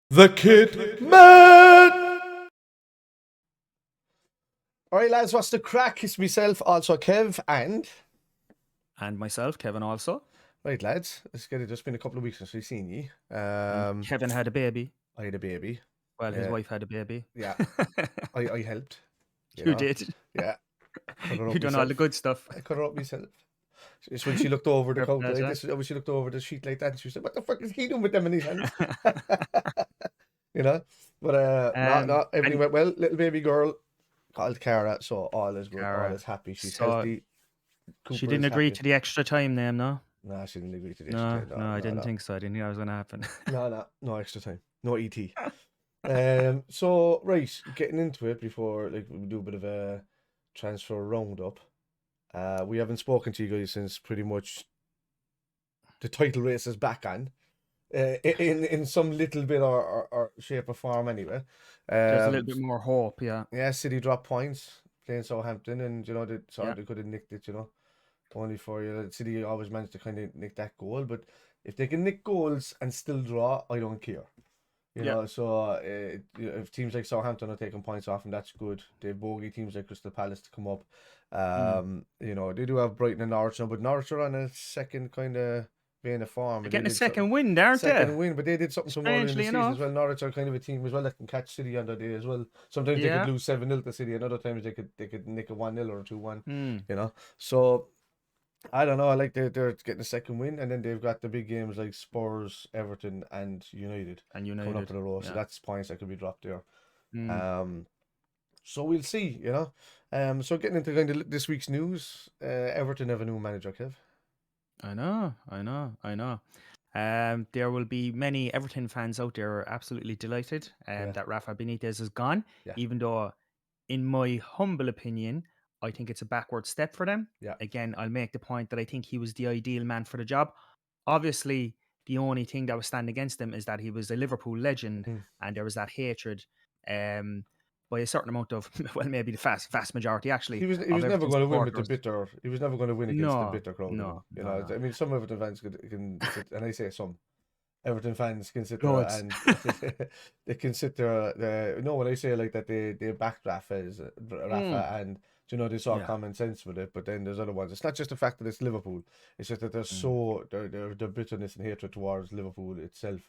The Kid Man! Alright, lads, what's the crack? It's myself, also Kev, and. And myself, Kevin, also. Right, lads, it's just been a couple of weeks since we've seen ye. Kevin had a baby. I had a baby. Well, his wife had a baby. Yeah, I helped. You did. Yeah. Cut her up You done all myself. the good stuff. I cut her up myself. It's when she looked over the Fair counter, play, this is when she looked over the sheet like that, and she said, "What the fuck is he doing with them in his hands?" You know? But everything And went well. Little baby girl called Cara, so all is good, all Cara. is happy. She's So healthy. Cooper she didn't is agree happy. to the extra time name, no? Nah, she didn't agree to this. No, I didn't think so. I didn't think that was going to happen. No extra time. No ET. So right, getting into it before we do a bit of a transfer roundup. We haven't spoken to you guys since pretty much the title race is back on. In some little bit or shape or form anyway. There's a little bit more hope, yeah. Yeah, City dropped points playing Southampton, and they could have nicked it, only for City always managed to kind of nick that goal. But if they can nick goals and still draw, I don't care. So if teams like Southampton are taking points off, and that's good. They have bogey teams like Crystal Palace to come up. They do have Brighton and Norwich now, but Norwich are on a second kind of vein of form. They're getting a second win, aren't they? Second win, but they did something tomorrow in the Strangely season as enough. well. Norwich are kind of a team as well that can catch City on their day as well. Sometimes they could lose 7-0 to City, and other times they could nick a 1-0 or 2-1. So I don't know. I like they're getting a second win, and then they've got the big games like Spurs, Everton, and United coming up to the row. So that's points that could be dropped there. So we'll see. So getting into kind of this week's news, Everton have a new manager, Kev. I know. There will be many Everton fans out there are absolutely delighted that Rafa Benitez is gone, even though, in my humble opinion, I think it's a backward step for them. Yeah. Again, I'll make the point that I think he was the ideal man for the job. Obviously, the only thing that was standing against him is that he was a Liverpool legend, and there was that hatred by a certain amount of, well, maybe the vast majority actually. He was never going to win with the supporters. bitter. He was never going to win against the No, bitter crowd. no, no. I mean, some Everton fans can sit, and I say some Everton fans can sit there Loads. and they can sit there. No, when I say like that, they backed Rafa, and they saw common sense with it. But then there's other ones. It's not just the fact that it's Liverpool. It's just that there's their bitterness and hatred towards Liverpool itself,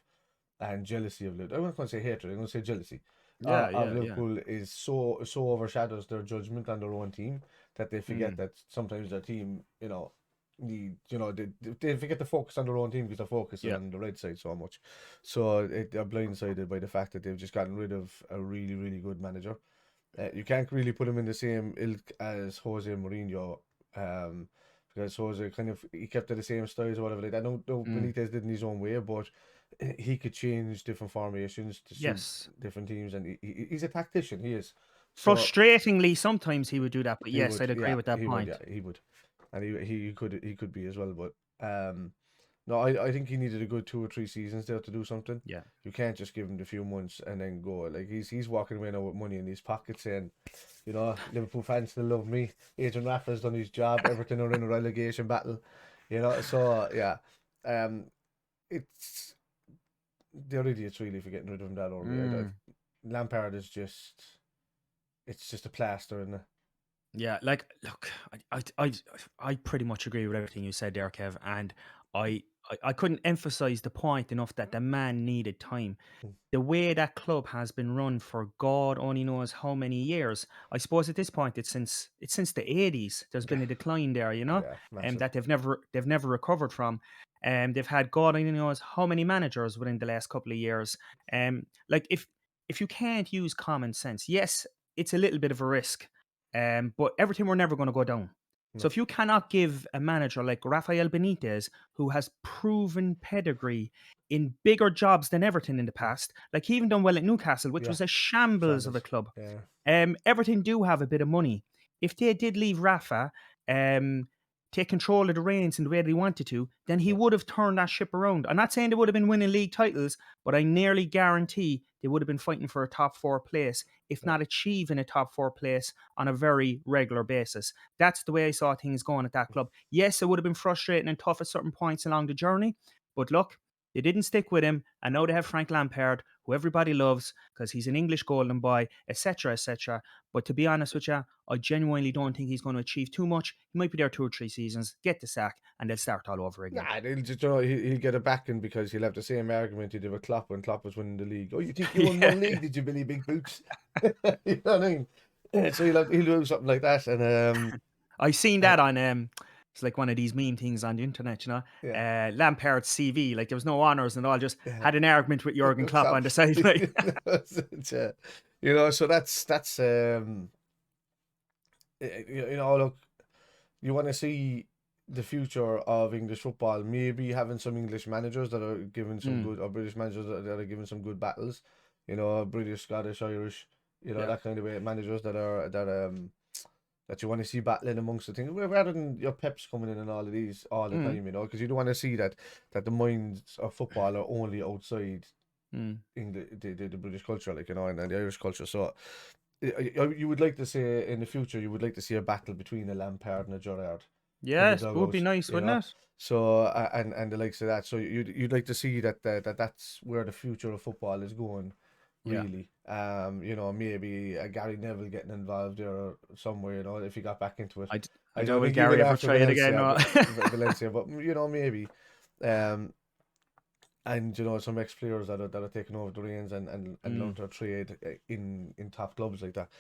and jealousy of Liverpool. I'm not going to say hatred. I'm going to say jealousy. Of Liverpool is so overshadows their judgment on their own team that they forget that sometimes their team, they forget to focus on their own team because they're focusing on the red side so much. So they're blindsided by the fact that they've just gotten rid of a really, really good manager. You can't really put him in the same ilk as Jose Mourinho, because Jose he kept to the same styles or whatever like that. No, Benitez did in his own way, but he could change different formations to suit different teams, and he's a tactician. He is. Frustratingly, sometimes he would do that, but yes, I'd agree with that point. He would, and he could be as well. But no, I think he needed a good 2 or 3 seasons there to do something. Yeah, you can't just give him the few months and then go. Like he's walking away now with money in his pocket, saying, Liverpool fans still love me. Adrian Rafa's done his job. Everton are in a relegation battle. So yeah, it's. They're idiots really for getting rid of him that early. Lampard is it's just a plaster, isn't it? Yeah, look, I pretty much agree with everything you said there, Kev, and I couldn't emphasize the point enough that the man needed time. The way that club has been run for God only knows how many years. I suppose at this point it's since the 80s. There's been a decline there, and that they've never recovered from. They've had God only knows how many managers within the last couple of years. If you can't use common sense, yes, it's a little bit of a risk. But everything we're never going to go down. So if you cannot give a manager like Rafael Benitez, who has proven pedigree in bigger jobs than Everton in the past, like he even done well at Newcastle, which was a shambles of a club. Everton do have a bit of money. If they did leave Rafa, take control of the reins in the way they wanted to, then he would have turned that ship around. I'm not saying they would have been winning league titles, but I nearly guarantee they would have been fighting for a top 4 place, if not achieving a top 4 place on a very regular basis. That's the way I saw things going at that club. Yes, it would have been frustrating and tough at certain points along the journey, but look, They didn't stick with him, and now they have Frank Lampard, who everybody loves because he's an English golden boy, etc., etc. But to be honest with you, I genuinely don't think he's going to achieve too much. He might be there 2 or 3 seasons, get the sack, and they'll start all over again. Nah, they'll just, he'll get a backing because he'll have the same argument he did with Klopp when Klopp was winning the league. Oh, you think you won one league, did you, Billy Big Boots? You know what I mean? So he'll do something like that. And I seen that on it's like one of these meme things on the internet, you know. yeah. Lampard's CV, like there was no honours and all, just Yeah. had an argument with Jurgen Klopp on the side. Like. You know, so that's you know, look, you want to see the future of English football, maybe having some English managers that are giving some good, or British managers that are giving some good battles, you know, British, Scottish, Irish, you know, that kind of way, managers that you want to see battling amongst the things, rather than your Peps coming in and all of these all the time, you know, because you don't want to see that the minds of football are only outside the British culture, like, you know, and the Irish culture. So you would like to say in the future, you would like to see a battle between a Lampard and a Gerrard. Yes, it would be nice, wouldn't it? So and the likes of that. So you'd like to see that's where the future of football is going. Really, you know, maybe a Gary Neville getting involved there somewhere, you know, if he got back into it. I don't think Gary ever try it again. No. Valencia, but you know, maybe, and you know, some ex-players that are taking over the reins and learn to trade in top clubs like that.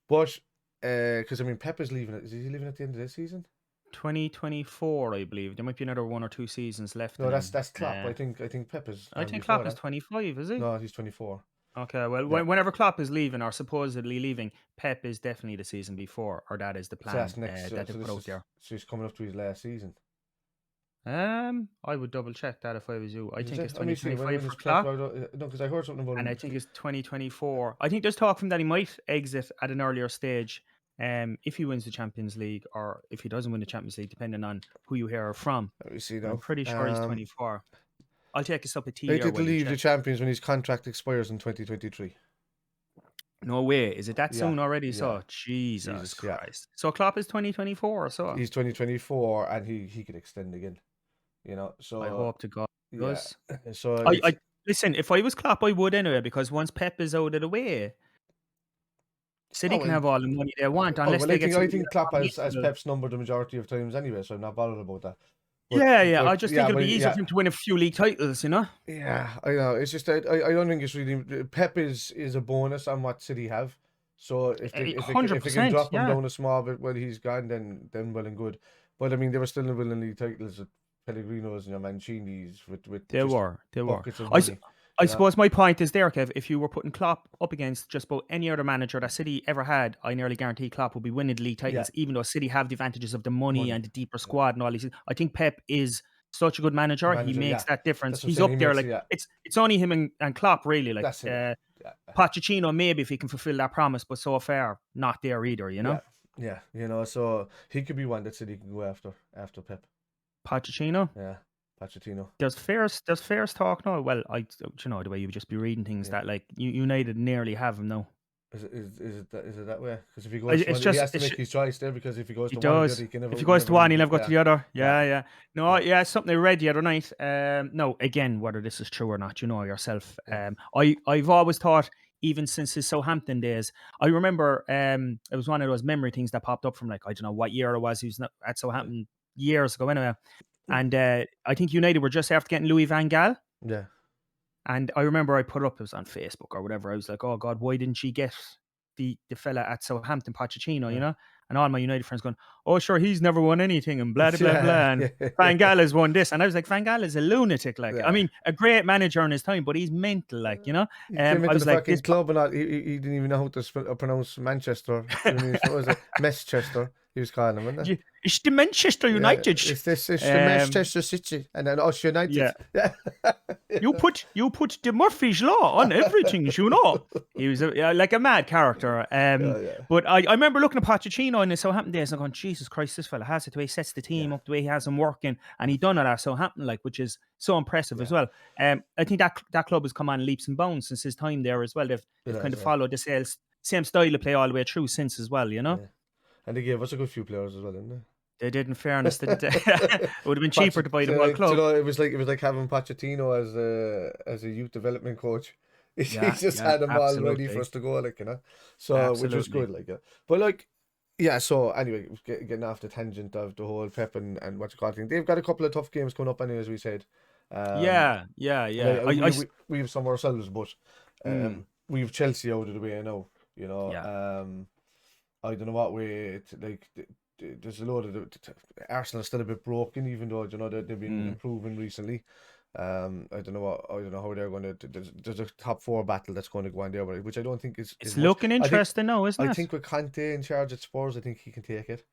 But because I mean, Pep is leaving. Is he leaving at the end of this season? 2024, I believe. There might be another 1 or 2 seasons left. No, that's Klopp. I think Pep is. I think Klopp is 25, is he? No, he's 24. Okay, well, whenever Klopp is leaving or supposedly leaving, Pep is definitely the season before, or that is the plan. So that's next. That they put out there. So he's coming up to his last season. I would double check that if I was you. I think it's 2025 for Klopp. Klopp. No, because I heard something about him. And I think it's 2024. I think there's talk from that he might exit at an earlier stage. If he wins the Champions League, or if he doesn't win the Champions League, depending on who you hear from. Let me see now. I'm pretty sure he's 24. I'll take us up a T. He did leave the Champions when his contract expires in 2023. No way. Is it that soon already? So Jesus Christ. Yeah. So Klopp is 2024 or so. He's 2024 and he could extend again. You know, so I hope to God he does. So I listen, if I was Klopp, I would anyway, because once Pep is out of the way, City can have all the money they want unless they get. I think Klopp has Pep's number the majority of times anyway, so I'm not bothered about that. But I just think it'll be easier for him to win a few league titles, you know? Yeah, I know. It's just I don't think it's really... Pep is a bonus on what City have. So if they can drop him down a small bit while he's gone, then well and good. But I mean, they were still winning league titles at Pellegrino's and your Mancini's with They were. Money. I suppose my point is there, Kev, if you were putting Klopp up against just about any other manager that City ever had, I nearly guarantee Klopp would be winning the league titles, even though City have the advantages of the money and the deeper squad and all these things. I think Pep is such a good manager. He makes that difference. He's up there. It's only him and Klopp, really. Like Pochettino, maybe, if he can fulfill that promise, but so far, not there either, you know? Yeah, you know, so he could be one that City can go after Pep. Pochettino? Yeah. Pochettino. There's fairs talk now. Well, you know, the way you would just be reading things that like United nearly have him now. Is it that way? Because if he goes to one, he has to make his choice there. Because if he goes to one, he can never. If he goes to one, he'll never go to the other. Yeah. No, something I read the other night. No, again, whether this is true or not, you know yourself. I've always thought, even since his Southampton days, I remember it was one of those memory things that popped up from like I don't know what year it was. He was at Southampton years ago, anyway. And I think United were just after getting Louis van Gaal. Yeah. And I remember I put it up, it was on Facebook or whatever. I was like, oh God, why didn't she get the fella at Southampton, Pochettino, you know? And all my United friends going, oh, sure, he's never won anything and blah, blah, blah. And Van Gaal has won this. And I was like, Van Gaal is a lunatic. Like, I mean, a great manager in his time, but he's mental, like, you know? I was like, this club and he didn't even know how to pronounce Manchester. What was it? Manchester. He was calling him, wasn't it? It's the Manchester United. It's the Manchester City, and then us United. Yeah. You put the Murphy's Law on everything, you know. He was like a mad character. But I remember looking at Pochettino in the Southampton days and going, Jesus Christ, this fella has it. The way he sets the team up, the way he has them working, and he done it at Southampton, like, which is so impressive as well. I think that club has come on leaps and bounds since his time there as well. They've kind of followed the same style of play all the way through since as well, you know. And they gave us a good few players as well, didn't they? They did, in fairness, didn't they? It would have been cheaper to buy the whole Do you club. know, it was like having Pochettino as a youth development coach. He Yeah, just yeah, had them all ready for absolutely, us to go, like, you know. So which was absolutely. good, like, yeah. But like, yeah. So anyway, getting off the tangent of the whole Pep and what you call thing. They've got a couple of tough games coming up, anyway, as we said. Um, Yeah, yeah, and yeah. I, s- we have some ourselves, but mm, we have Chelsea out of the way now. You know, yeah, I don't know what way. Like, there's a load of Arsenal are still a bit broken, even though, you know, they've been mm. improving recently. I don't know how they're going to. There's a top four battle that's going to go on there, which I don't think is It's much. looking I think interesting now, isn't I it? think with Conte in charge at Spurs, I think he can take it.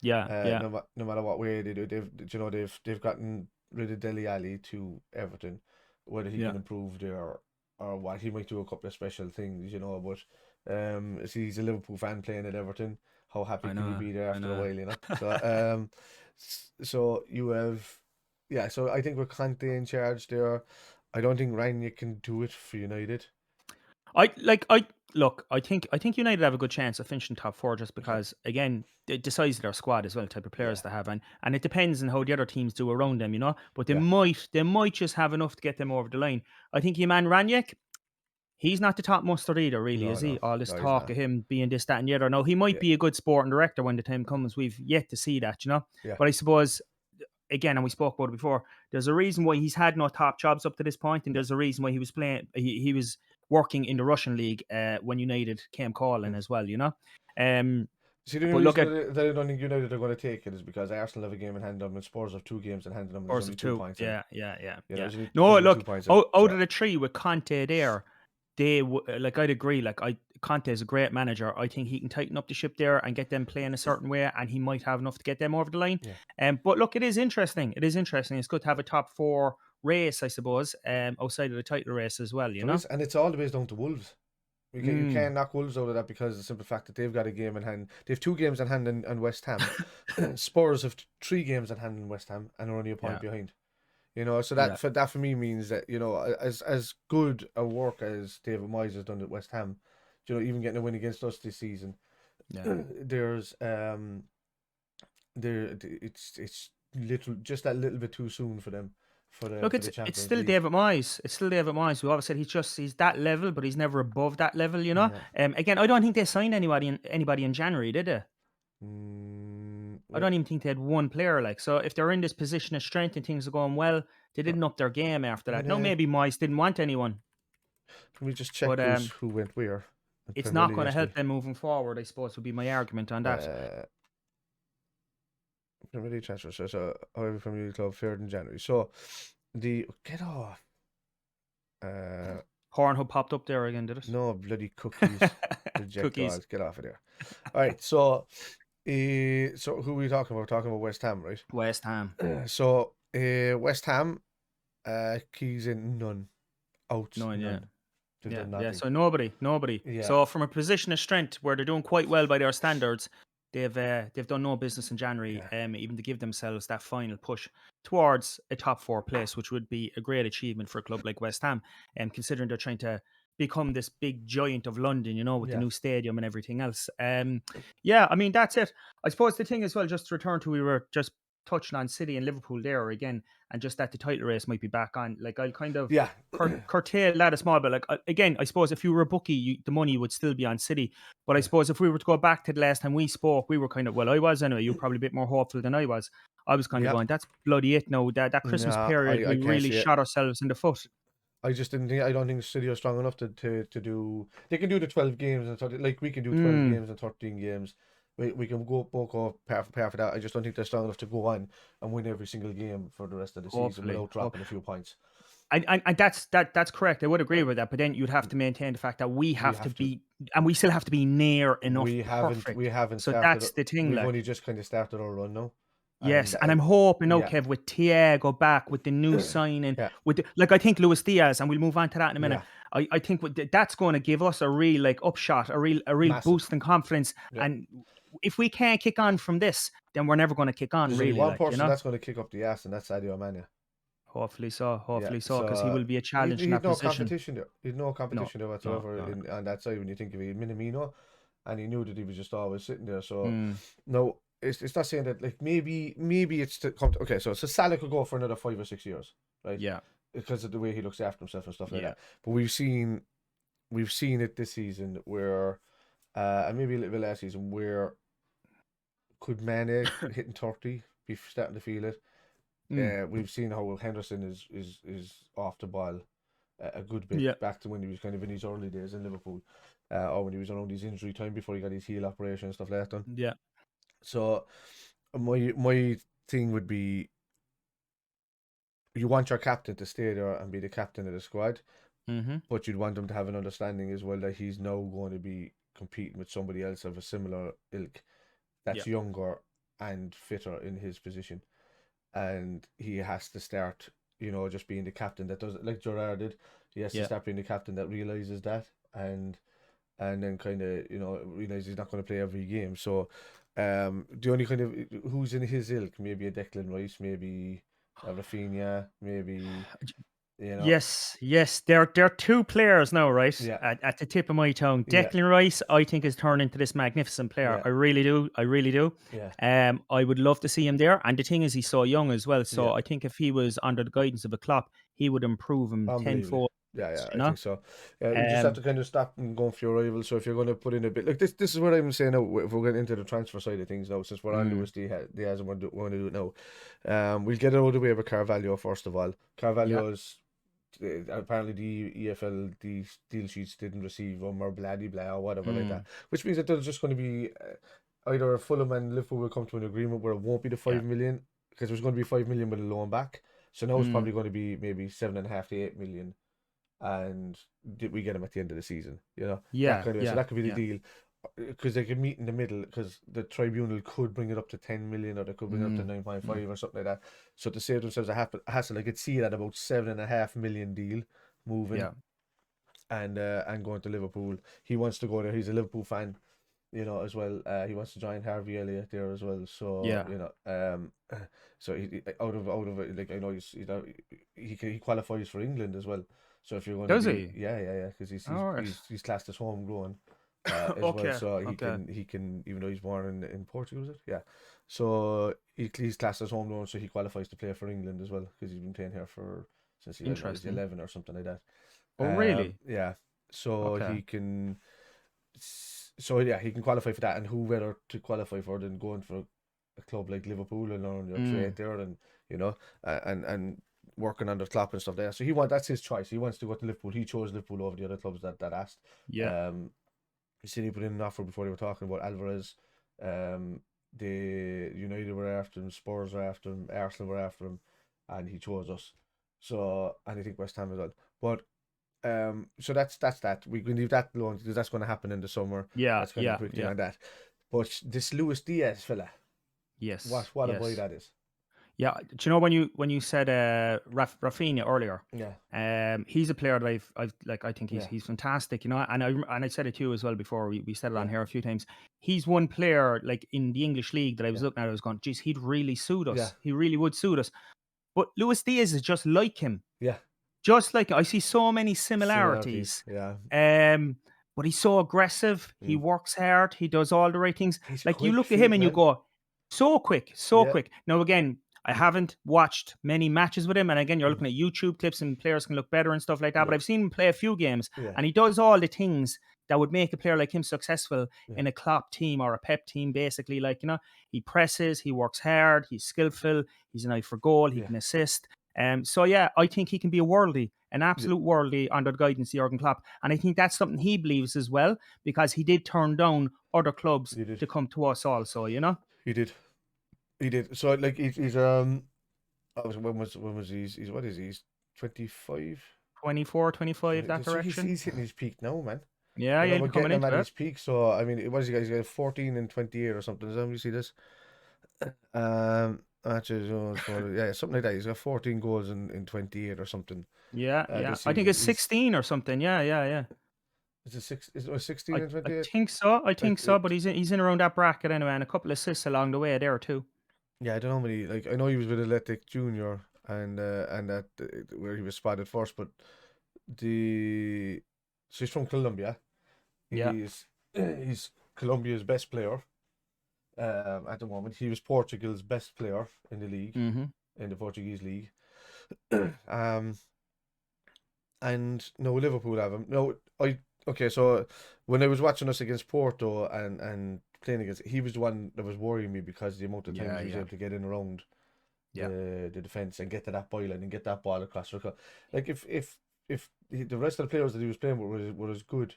Yeah, yeah, No matter what way they do, they've gotten rid of Dele Alli to Everton. Whether he yeah. can improve there or what, he might do a couple of special things, you know. But he's a Liverpool fan playing at Everton. How happy I can you know, be there I after a know. while, you know? So so you have, yeah. So I think with Conte in charge there, I don't think Ranić can do it for United. I look. I think United have a good chance of finishing top four just Okay. because, again, the size of their squad as well, the type of players Yeah. they have, and it depends on how the other teams do around them, you know. But they Yeah. might just have enough to get them over the line. I think Iman Ranić, he's not the top mustard either, really, No, is he? no, All this no, he's talk not. of him being this, that, and the other. Now, he might Yeah. be a good sporting director when the time comes. We've yet to see that, you know. Yeah. But I suppose, again, and we spoke about it before, there's a reason why he's had no top jobs up to this point, and Yeah. there's a reason why he was playing. He was working in the Russian league when United came calling Mm. as well, you know. Um, See, the only but look reason at that I don't think United are going to take it is because Arsenal have a game in hand on them and Spurs have two games in hand on them, and there's course only of two two. points in. Yeah, yeah, yeah, You know, yeah. there's No, only two look, points in. out So of the three with Conte there, like, I'd agree. Like, Conte is a great manager. I think he can tighten up the ship there and get them playing a certain way, and he might have enough to get them over the line. yeah, But look, it is interesting. It is interesting. It's good to have a top four race, I suppose, outside of the title race as well. You there know. is, and it's all the way down to Wolves. You Mm, can't knock Wolves out of that because of the simple fact that they've got a game in hand. They have two games in hand on West Ham. Spurs have three games in hand in West Ham and are only a point yeah, behind. You know, so yeah, that for me means that, you know, as good a work as David Moyes has done at West Ham, you know, even getting a win against us this season, yeah. there's it's little, just that little bit too soon for them Look, for the it's Champions still League. David Moyes. It's still David Moyes. We always said he's that level, but he's never above that level. You know. Yeah. Again, I don't think they signed anybody in January, did they? I Well, don't even think they had one player. Like, so if they're in this position of strength and things are going well, they uh, didn't up their game after I'm that. No, gonna maybe Moyes didn't want anyone, Let me just check but who went where in it's Premier not League going to help actually. them moving forward, I suppose, would be my argument on that. Uh, Premier League transfer. So however Premier League club fared in January. So the get off. Uh, Hornhub popped up there again, did no bloody cookies. it? Reject all. Cookies. Get off of there. All right. So, so who are we talking about? We're talking about West Ham, right? West Ham. So, West Ham, keys in none, outs No, yeah. none. They've Yeah, done yeah. nothing. So nobody. Yeah, So from a position of strength where they're doing quite well by their standards, they've done no business in January, yeah, even to give themselves that final push towards a top four place, which would be a great achievement for a club like West Ham, considering they're trying to become this big giant of London, you know, with the yeah, new stadium and everything else. Yeah, I mean, that's it. I suppose the thing as well, just to return to, we were just touching on City and Liverpool there again, and just that the title race might be back on. Like, I'll kind of yeah, curtail that a small bit. Like, again, I suppose if you were a bookie, the money would still be on City. But I yeah, suppose if we were to go back to the last time we spoke, we were kind of, well, I was anyway. You were probably a bit more hopeful than I was. I was kind of yeah. going, that's bloody it now. That Christmas No, period, I we can't really see it. shot ourselves in the foot. I just didn't think. I don't think City are strong enough to do. They can do the 12 games and 30, like we can do 12 Mm, games and 13 games. We can go both go pair for that. I just don't think they're strong enough to go on and win every single game for the rest of the season hopefully. without dropping a few points. And that's correct. I would agree with that. But then you'd have to maintain the fact that we We have to have to. be, and we still have to be near enough perfect. We haven't So started. that's the thing, We've like. only just kind of started our run now, Yes, and and I'm hoping now, yeah, Kev, with Tiago back, with the new signing, yeah, like, I think Luis Diaz, and we'll move on to that in a minute. yeah, I think that's going to give us a real, like, upshot, a real massive. boost in confidence. Yeah, And if we can't kick on from this, then we're never going to kick on, there's only really, one like, you person know. that's going to kick up the ass, and that's Sadio Mane. Yeah, Hopefully so, because he so will be a challenge in he'd that no position. competition there. He'd no No, competition there no, whatsoever no. on that side when you think of it, Minamino, and he knew that he was just always sitting there. So Mm, no, it's not saying that like maybe it's to come. Okay, so Salah could go for another 5 or 6 years, right? Yeah. Because of the way he looks after himself and stuff like Yeah. that. But we've seen it this season where, and maybe a little bit last season where could Mane hitting 30 be starting to feel it. Mm. We've seen how Henderson is off the ball a good bit Yeah. back to when he was kind of in his early days in Liverpool, or when he was around his injury time before he got his heel operation and stuff like that done. Yeah. So my thing would be you want your captain to stay there and be the captain of the squad, Mm-hmm. but you'd want him to have an understanding as well that he's now going to be competing with somebody else of a similar ilk Yeah. that's younger and fitter in his position. And he has to start, just being the captain that does it like Gerrard did. He has to Yeah. start being the captain that realizes that and then kind of realize he's not going to play every game. So, the only kind of who's in his ilk, maybe a Declan Rice, maybe a Rafinha, maybe you know, Yes. They're two players now, right? yeah, At the tip of my tongue. yeah, Declan Rice, I think, has turned into this magnificent player. yeah, I really do. I really do. yeah, I would love to see him there. And the thing is, he's so young as well. yeah. So I think if he was under the guidance of a Klopp, he would improve him Unbelievably. tenfold. Yeah, You I know. think so. Yeah, you just have Um. to kind of stop and go for your rivals. So if you're going to put in a bit like this is what I'm saying now. If we're getting into the transfer side of things now, since we're on Mm, Lewis Diaz and we're going to do it now, we'll get it out of the way with Carvalho first of all. yeah. Carvalho's apparently the EFL the deal sheets didn't receive them or blah blah or whatever like that, Mm, which means that there's just going to be either Fulham and Liverpool will come to an agreement where it won't be the yeah. 5 million because there's going to be 5 million with a loan back. So now it's Mm, probably going to be maybe 7.5 to 8 million and did we get him at the end of the season? That yeah. kind of so Yeah. that could be the Yeah. deal because they could meet in the middle because the tribunal could bring it up to 10 million or they could bring it up to Mm, mm, 9.5 or something like that. So to save themselves a hassle, I could see that about 7.5 million deal moving yeah. and going to Liverpool. He wants to go there. He's a Liverpool fan, as well. He wants to join Harvey Elliott there as well. So Yeah. so out of it, like I know he qualifies for England as well. So if you're going to Does be he? yeah because he's he's All right. he's he's classed as homegrown as well. Okay. So he Okay. can even though he's born in Portugal, is it? Yeah. So he's classed as homegrown, so he qualifies to play for England as well because he's been playing here for since he was Interesting. 11 or something like that. Oh, really? Yeah. So Okay. he can qualify for that, and who better to qualify for than going for a club like Liverpool and learn your Mm, trade there, and and working under Klopp and stuff there. So that's his choice. He wants to go to Liverpool. He chose Liverpool over the other clubs that asked. yeah. Um, City put in an offer before they were talking about Alvarez. The United were after him, Spurs were after him, Arsenal were after him, and he chose us. So, and I think West Ham as well. But so that's that. We can leave that alone because that's going to happen in the summer. Yeah. That's kind of a Yeah. quick thing Yeah. on that. But this Luis Diaz fella, Yes. what a boy Yes. that is. Yeah. Do you know when you said Rafinha earlier? Yeah, He's a player that I've like. I think he's yeah, he's fantastic. And I said it to you as well before. We said it on yeah, here a few times. He's one player like in the English league that I was yeah, looking at. I was going, geez, he'd really suit yeah, us. He really would suit us. But Luis Diaz is just like him. yeah. Just like I see so many Similarities. similarities. Yeah, Um, but he's so aggressive. He mm. works hard. He does all the right things. He's Like you quick look at him feet, and you man. go, so quick, so Yeah, quick. Now again, I haven't watched many matches with him, and again, you're looking at YouTube clips, and players can look better and stuff like that. But yeah, I've seen him play a few games, yeah, and he does all the things that would make a player like him successful yeah, in a Klopp team or a Pep team. Basically, like he presses, he works hard, he's skillful, he's an eye for goal, he yeah, can assist. So yeah, I think he can be a worldie, an yeah. absolute worldie under the guidance of Jurgen Klopp, and I think that's something he believes as well because he did turn down other clubs He did. to come to us also. He did. He did. So like he's when was he's what is he? He's 25. 24, 25, that So he's direction. hitting his peak now, man. Yeah, yeah, he'll We're be coming getting him at into it. his peak. So I mean, what is he guys? He's got 14 and 28 or something. Is that how you see this? Matches, yeah, something like that. He's got 14 goals in 28 or something. Yeah, yeah. This I think season. it's 16 or something. Yeah, yeah, yeah. Is it 16 I, and I 28? think so. I think Like so. But he's in around that bracket anyway, and a couple of assists along the way there too. yeah, I don't know how many. Like I know he was with Athletic Junior and that where he was spotted first, but the so he's from Colombia. Yeah. He's Colombia's best player. at the moment. He was Portugal's best player in the league, Mm-hmm. in the Portuguese league. And no, Liverpool have him. No, okay. So when I was watching us against Porto and playing against, he was the one that was worrying me because the amount of times Yeah, he was yeah, able to get in around yeah. the defense and get to that byline and get that ball across. Like the rest of the players that he was playing with were as good,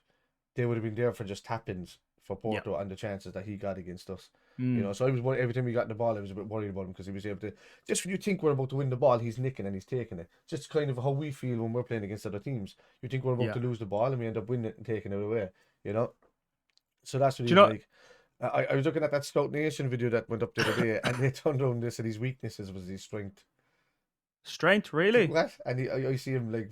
they would have been there for just tap-ins for Yeah. Porto and the chances that he got against us. Mm. So I was every time he got the ball, I was a bit worried about him because he was able to. Just when you think we're about to win the ball, he's nicking and he's taking it. Just kind of how we feel when we're playing against other teams. You think we're about Yeah. to lose the ball and we end up winning it and taking it away. So that's what Do you he's know like. I was looking at that Scout Nation video that went up the other day, and they turned around and they said his weaknesses was his strength. strength really? What? And I see him like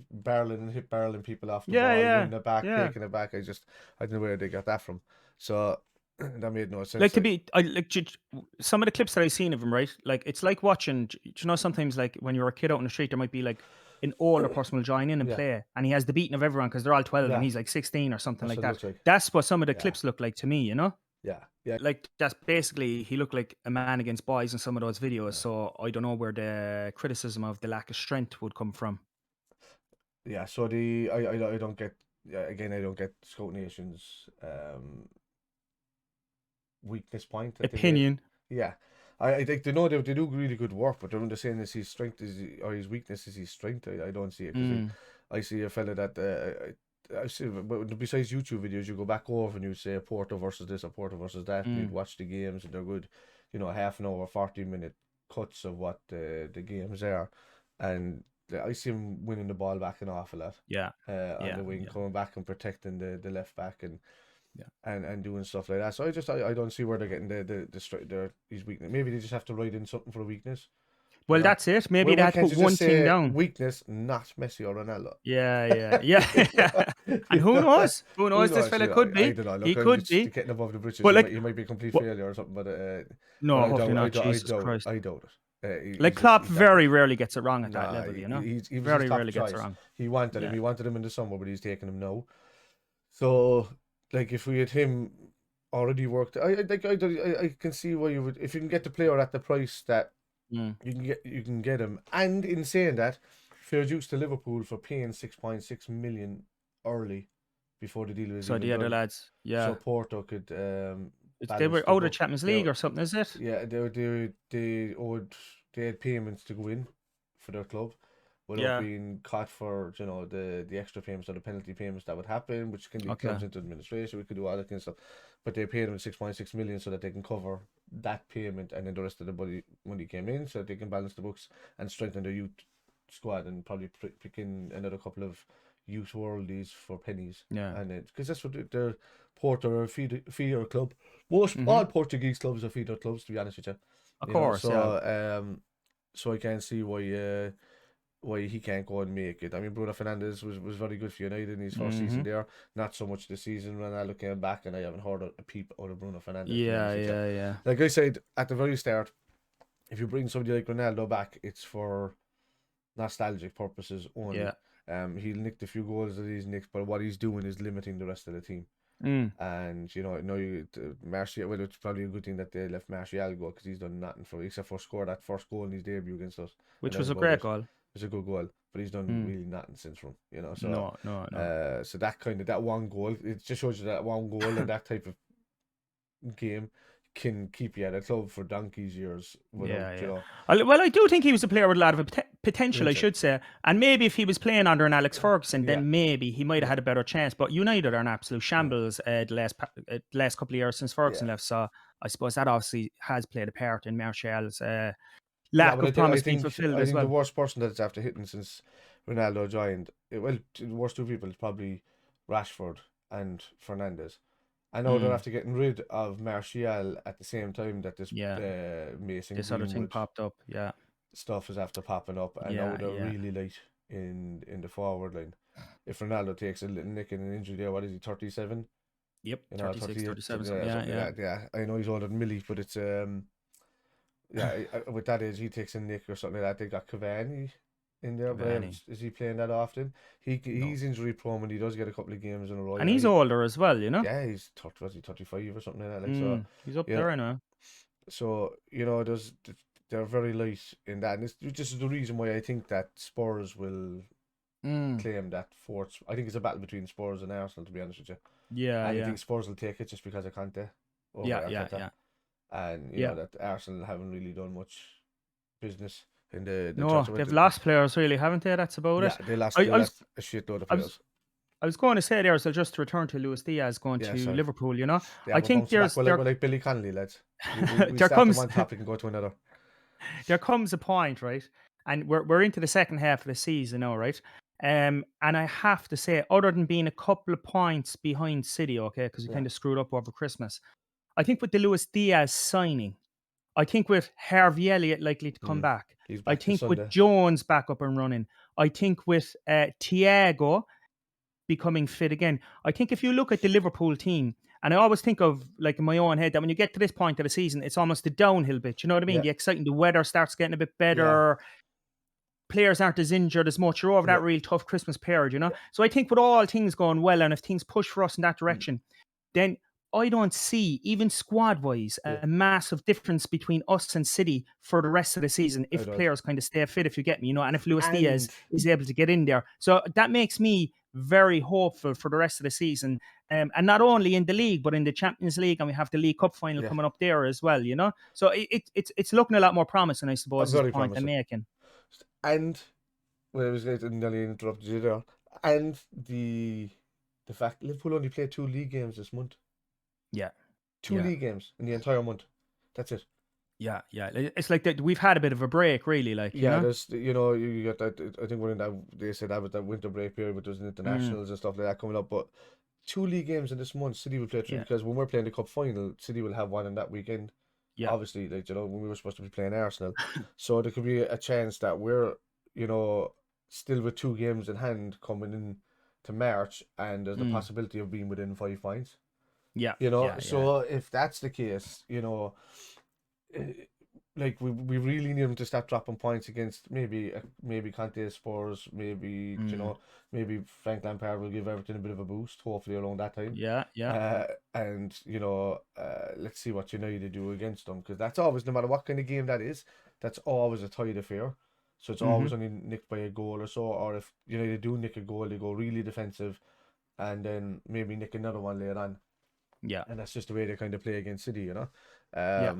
hip barreling people off the Yeah, ball, yeah, winning it back, yeah. taking it back. I don't know where they got that from. So that made no sense. Like to be, I like some of the clips that I've seen of him, right? Like it's like watching. Do you know sometimes like when you're a kid out on the street, there might be like an older person will join in and Yeah, play, and he has the beating of everyone because they're all 12 and yeah, he's like 16 or something that's like what it that. looks like. That's what some of the Yeah, clips look like to me, you know? yeah, yeah, Like that's basically he looked like a man against boys in some of those videos. yeah. So I don't know where the criticism of the lack of strength would come from. Yeah. So I don't get, yeah, again, I don't get Scout Nation's weakness point that they made. Opinion. Yeah. I think they know they do really good work, but they're saying is his strength or his weakness is his strength. I don't see it because Mm, I see a fella that I see, but besides YouTube videos, you go back over and you say Porto versus this or Porto versus that, and you'd mm, watch the games and they're good, half an hour, 40-minute cuts of what the games are, and I see him winning the ball back an awful lot, yeah, on yeah, the wing, yeah, coming back and protecting the left back yeah. and doing stuff like that. So I don't see where they're getting their his weakness. Maybe they just have to write in something for a weakness. You Well, know, that's it. Maybe they why had to can't put you one just thing say down. weakness, not Messi or Ronaldo? Yeah, yeah, yeah. And You who know? knows? Who Who knows? This knows? fella could I be. don't know. He Look, I'm could just be. getting above the britches. But like, He might be a complete what? failure or something, but No, hopefully not. I Jesus doubt it. Christ. I doubt it. Like Klopp He's that good. very rarely gets it wrong at that Nah, level, you know? he was his Very top rarely gets it choice. wrong. He wanted him. Yeah. He wanted him in the summer, but he's taking him now. So, like, if we had him already worked, I can see why you would, if you can get the player at the price that Mm. you can get him. And in saying that, fair dues to Liverpool for paying 6.6 million early before the deal was So even the other done, lads, so yeah. Porto could They balance were the out of book. Champions League or something, is it? Yeah, they had payments to go in for their club without Yeah. being caught for the extra payments or the penalty payments that would happen, which can be Okay. comes into administration. We could do all that kind of stuff, but they paid them 6.6 million so that they can cover that payment, and then the rest of the money came in so that they can balance the books and strengthen their youth squad and probably pick in another couple of youth worldies for pennies. Yeah. And because that's what they're Porto are a feeder club. Most Mm-hmm. all Portuguese clubs are feeder clubs, to be honest with you. Of course, yeah. So I can't see why he can't go and make it. I mean, Bruno Fernandes was very good for United in his first Mm-hmm. season there. Not so much this season. Ronaldo came back, and I haven't heard a peep out of Bruno Fernandes, to be Yeah, honest with you. yeah, yeah. Like I said at the very start, if you bring somebody like Ronaldo back, it's for nostalgic purposes only. Yeah. He'll nick a few goals that he's nicked, but what he's doing is limiting the rest of the team. Mm. And Martial. Well, it's probably a good thing that they left Martial go because he's done nothing except for score that first goal in his debut against us, and Which that was was a about great it. goal. It's a good goal, but he's done Mm. really nothing since from. No, no, no. So that one goal, it just shows you that one goal and that type of game can keep you at a club for donkey's years without, Yeah, yeah. Well, I do think he was a player with a lot of potential, I Is it? should say. And maybe if he was playing under an Alex Ferguson, Yeah, then maybe he might have yeah, had a better chance. But United are an absolute yeah, shambles last couple of years since Ferguson yeah. left. So I suppose that obviously has played a part in Martial's Yeah, lack but of promise being fulfilled I as think the well. worst person that's after hitting since Ronaldo joined, the worst two people is probably Rashford and Fernandes. I know they're Mm. after getting rid of Martial at the same time that this Yeah, Mason this other thing Greenwood popped up. Yeah, stuff is after popping up, and now yeah, they're yeah. really late in the forward line. If Ronaldo takes a little nick and an injury there, what is he, 37? Yep, 36, 38, 37, something. yeah, Yeah, something yeah. like that. Yeah, I know he's older than Millie, but it's. Yeah, with that age, he takes a nick or something like that. They got Cavani. in there, Give it but any. is he playing that often? No. He's injury prone when he does get a couple of games in a row. And he's older as well, Yeah, he's 30, was he 35 or something like that? Like He's up you know, there, I know. so they're very light in that, and this is the reason why I think that Spurs will claim that fourth. I think it's a battle between Spurs and Arsenal, to be honest with you. Yeah, And I yeah. think Spurs will take it just because of Conte over Yeah, Arteta. And you know that Arsenal haven't really done much business in the No, transfer they've window. lost players, really, haven't they? That's about it. Yeah, they lost a shitload of I players. was going to say there, so just to return to Luis Diaz going to Liverpool, you know, Yeah, I we're think bouncing back. there's We're there, like Billy Connolly, lads. We there start on comes one topic and go to another. there comes a point, right? And we're into the second half of the season now, right? And I have to say, other than being a couple of points behind City, okay, because we kind of screwed up over Christmas, I think with the Luis Diaz signing, I think with Harvey Elliott likely to come back, He's I back this think with Sunday. Jones back up and running, I think with Thiago becoming fit again, I think if you look at the Liverpool team, and I always think of, like, in my own head, that when you get to this point of the season, it's almost a downhill bit. You know what I mean? Yeah. The exciting, the weather starts getting a bit better. Players aren't as injured as much. You're over that real tough Christmas period, you know? So I think with all things going well, and if things push for us in that direction, then I don't see, even squad-wise, a massive difference between us and City for the rest of the season if players kind of stay fit, if you get me, you know, and if Luis Diaz is able to get in there. So that makes me very hopeful for the rest of the season. And not only in the league, but in the Champions League, and we have the League Cup final coming up there as well, you know? So it's looking a lot more promising, I suppose, is the point I'm making. And when I was going to nearly interrupt you there, and the fact Liverpool only played 2 league games this month. Yeah. 2 league games in the entire month. That's it. Yeah. It's like that we've had a bit of a break, really. Like, you know? there's you got that. I think we're in that. They said that was that winter break period, but there's internationals and stuff like that coming up. But 2 league games in this month, City will play 3 because when we're playing the cup final, City will have one in that weekend. Yeah. Obviously, like, you know, when we were supposed to be playing Arsenal, so there could be a chance that we're, you know, still with 2 games in hand coming in to March, and there's the possibility of being within 5 points. Yeah. You know, so if that's the case, you know, like we really need them to start dropping points against maybe Conte, Spurs, maybe you know, maybe Frank Lampard will give Everton a bit of a boost, hopefully around that time. And you know, let's see what United do against them, because that's always, no matter what kind of game that is, that's always a tight affair. So it's always only nicked by a goal or so, or if United do nick a goal, they go really defensive, and then maybe nick another one later on. Yeah, and that's just the way they kind of play against City, you know.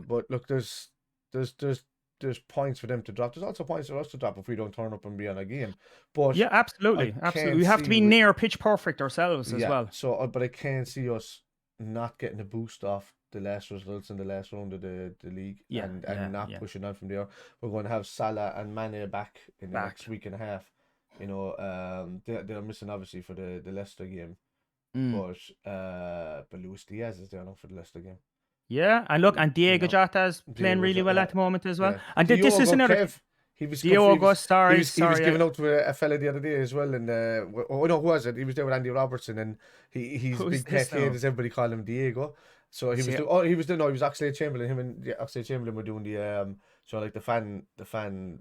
But look, there's points for them to drop. There's also points for us to drop if we don't turn up and be on a game. But yeah, absolutely. We have to be near pitch perfect ourselves as well. So, but I can't see us not getting a boost off the last results in the last round of the league, and not pushing on from there. We're going to have Salah and Mane back in the next week and a half. You know, they're missing obviously for the Leicester game. But Luis Diaz is there now for the Leicester game. Yeah, and look, and Diego Jota is playing really well at the moment as well. And this is another. He was Diogo, sorry. He was giving out to a fella the other day as well, and who was it? He was there with Andy Robertson, and he's big pet hate, as everybody call him, Diego. So he was Oxlade Chamberlain. Him and Oxlade Chamberlain were doing the so like the fan the fan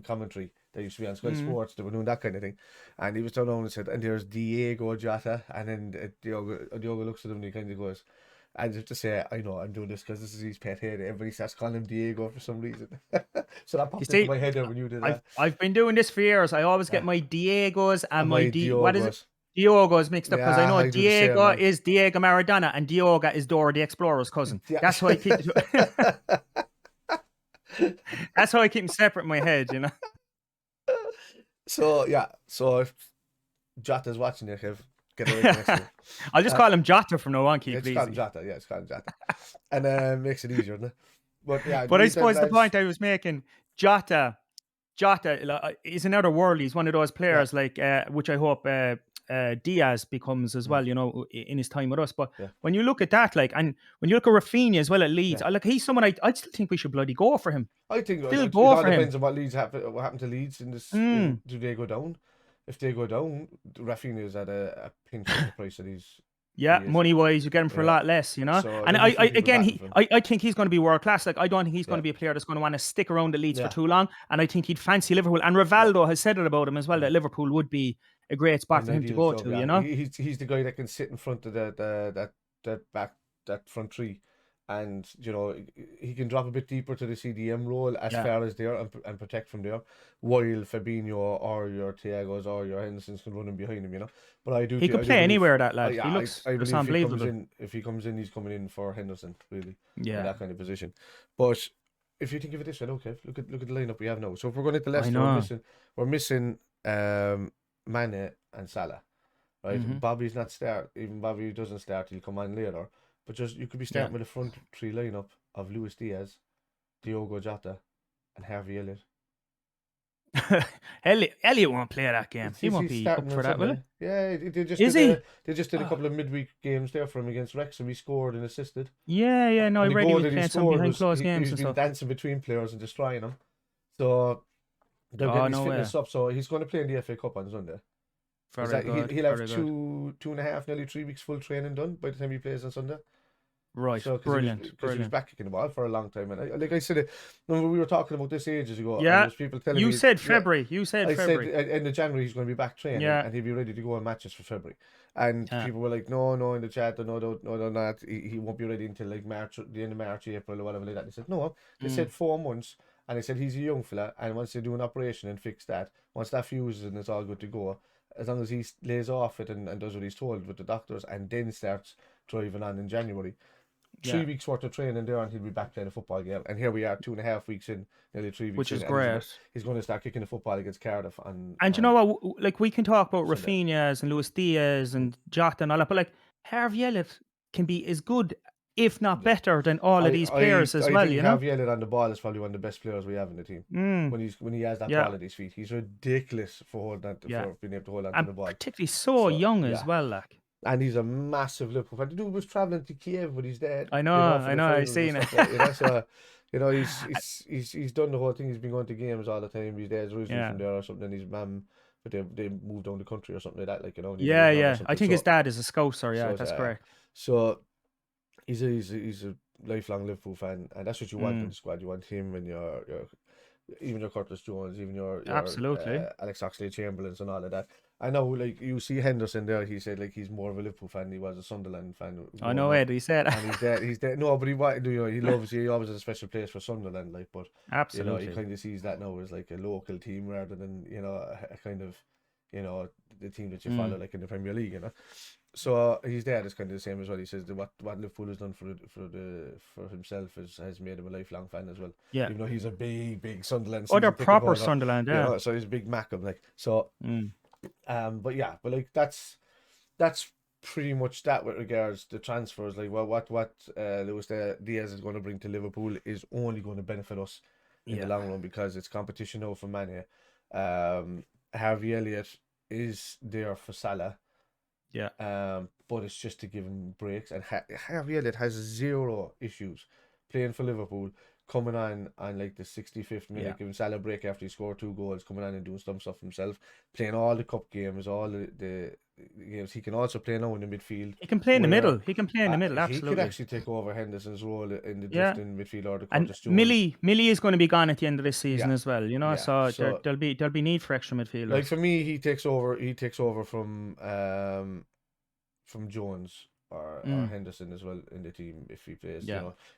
commentary that used to be on Sky Sports. They were doing that kind of thing, and he was turning on and said, and there's Diego Jota, and then Diogo looks at him and he kind of goes, and just to say, I know I'm doing this because this is his pet hate. Everybody starts calling him Diego for some reason. So that popped into my head there when you did that. I've been doing this for years. I always get my Diegos and my what is it? Diogo's mixed up, because I know Diego is Diego Maradona and Diogo is Dora the Explorer's cousin. That's why I keep that's how I keep them separate in my head, you know. So if Jota's watching you, Kev, get away from next year. I'll just call him Jota from now on, keep it easy. Call him Jota, it's called Jota. And makes it easier, doesn't it? But I suppose the point I was making, Jota is another world. He's one of those players like which I hope Diaz becomes as well, you know, in his time with us. But when you look at that, like, and when you look at Rafinha as well at Leeds, like, he's someone I still think we should bloody go for him. I think it all depends on what happened to Leeds in this. Do they go down? If they go down, Rafinha is at a pinch of the price that he's Yeah, He is. money wise, you get him for a lot less, you know. So And there'll be some people again, batting for him. I think he's going to be world class. Like I don't think he's going Yeah. to be a player that's going to want to stick around the Leeds for Yeah. too long. And I think he'd fancy Liverpool. And Rivaldo has said it about him as well, that Liverpool would be a great spot An for him to ideal go club, to. yeah. You know. He's the guy that can sit in front of that front three, and he can drop a bit deeper to the CDM role as Yeah. far as there and protect from there, while Fabinho or your Thiagos or your Hendersons can run in behind him. But I do. He could play anywhere, that lad. He looks I just believe unbelievable. if he comes in, he's coming in for Henderson really in Yeah. that kind of position. But if you think of it this way, okay, look at the lineup we have now. So if we're going to I Leicester, know. we're missing Mane and Salah. Right, Bobby's not start. Even Bobby doesn't start; he'll come on later. But you could be starting with a front three lineup of Luis Diaz, Diogo Jota, and Harvey Elliott. Elliott won't play that game. He won't be up for that, will he? Yeah, they just Is did he? They just did a couple of midweek games there for him against Wrexham. He scored and assisted. Yeah. No, I And the read he goal was that he playing some scored behind was closed games he's and been stuff. dancing between players and destroying them. So they're Oh, getting his no way. fitness up. So he's going to play in the FA Cup on Sunday. Very good. He'll have Very good. 2.5, nearly 3 weeks full training done by the time he plays on Sunday. Right, So, brilliant. Because he was back kicking the ball for a long time, and like I said, when we were talking about this ages ago, and Yeah, there was people telling me you said February. You said I February. said end of January he's going to be back training, Yeah. and he'll be ready to go on matches for February. And Yeah. people were like, no, in the chat, no, not. He won't be ready until like March, the end of March, April, or whatever like that. They said no. They said 4 months, and they said he's a young fella, and once they do an operation and fix that, once that fuses and it's all good to go, as long as he lays off it and does what he's told with the doctors, and then starts driving on in January. 3 weeks worth of training there, and he'll be back playing a football game. And here we are, 2.5 weeks in, nearly 3 weeks Which in, is and great. he's going to start kicking the football against Cardiff. And you know what? Like, we can talk about Rafinha's and Luis Diaz and Jota and all that, but like Harvey Elliott can be as good, if not better, than all of these players as well. I think You know, Harvey Elliott on the ball is probably one of the best players we have in the team. When he has that ball at his feet, he's ridiculous for holding that, for being able to hold on to the ball. Particularly so young as well, like. And he's a massive Liverpool fan. The dude was travelling to Kiev with his dad. I know. I've seen it. So, he's done the whole thing. He's been going to games all the time. His dad's originally from there or something. His mum, but they moved down the country or something like that. Like, Yeah. I think his dad is a Scouser. Yeah, that's correct. So he's a lifelong Liverpool fan, and that's what you want in the squad. You want him and even your Curtis Jones, even your absolutely Alex Oxlade-Chamberlain and all of that. I know, like, you see Henderson there. He said like he's more of a Liverpool fan than he was a Sunderland fan. I know Ed. He said, and he's there. No, but he loves. He always has a special place for Sunderland, like. But absolutely, he kind of sees that now as like a local team rather than a kind of the team that you follow like in the Premier League. So he's there. It's kind of the same as well. He says that what Liverpool has done for himself has made him a lifelong fan as well. Yeah, even though he's a big Sunderland. Oh, they're proper Sunderland. Yeah. So he's a big Mackham, like so. But like that's pretty much that with regards to transfers. Like, well, what Luis Diaz is going to bring to Liverpool is only going to benefit us in the long run, because it's competition now for Mane. Harvey Elliott is there for Salah. Yeah. But it's just to give him breaks, and Harvey Elliott has zero issues playing for Liverpool, coming on like the 65th minute, giving Salah a break after he scored 2 goals, coming on and doing some stuff himself, playing all the cup games, all the games. He can also play now in the midfield. He can play in the middle. Absolutely. He could actually take over Henderson's role in the drifting midfield, or the Curtis Jones. And Millie is going to be gone at the end of this season as well. So there'll be need for extra midfielders. Like, for me, he takes over from Jones or Henderson as well in the team if he plays.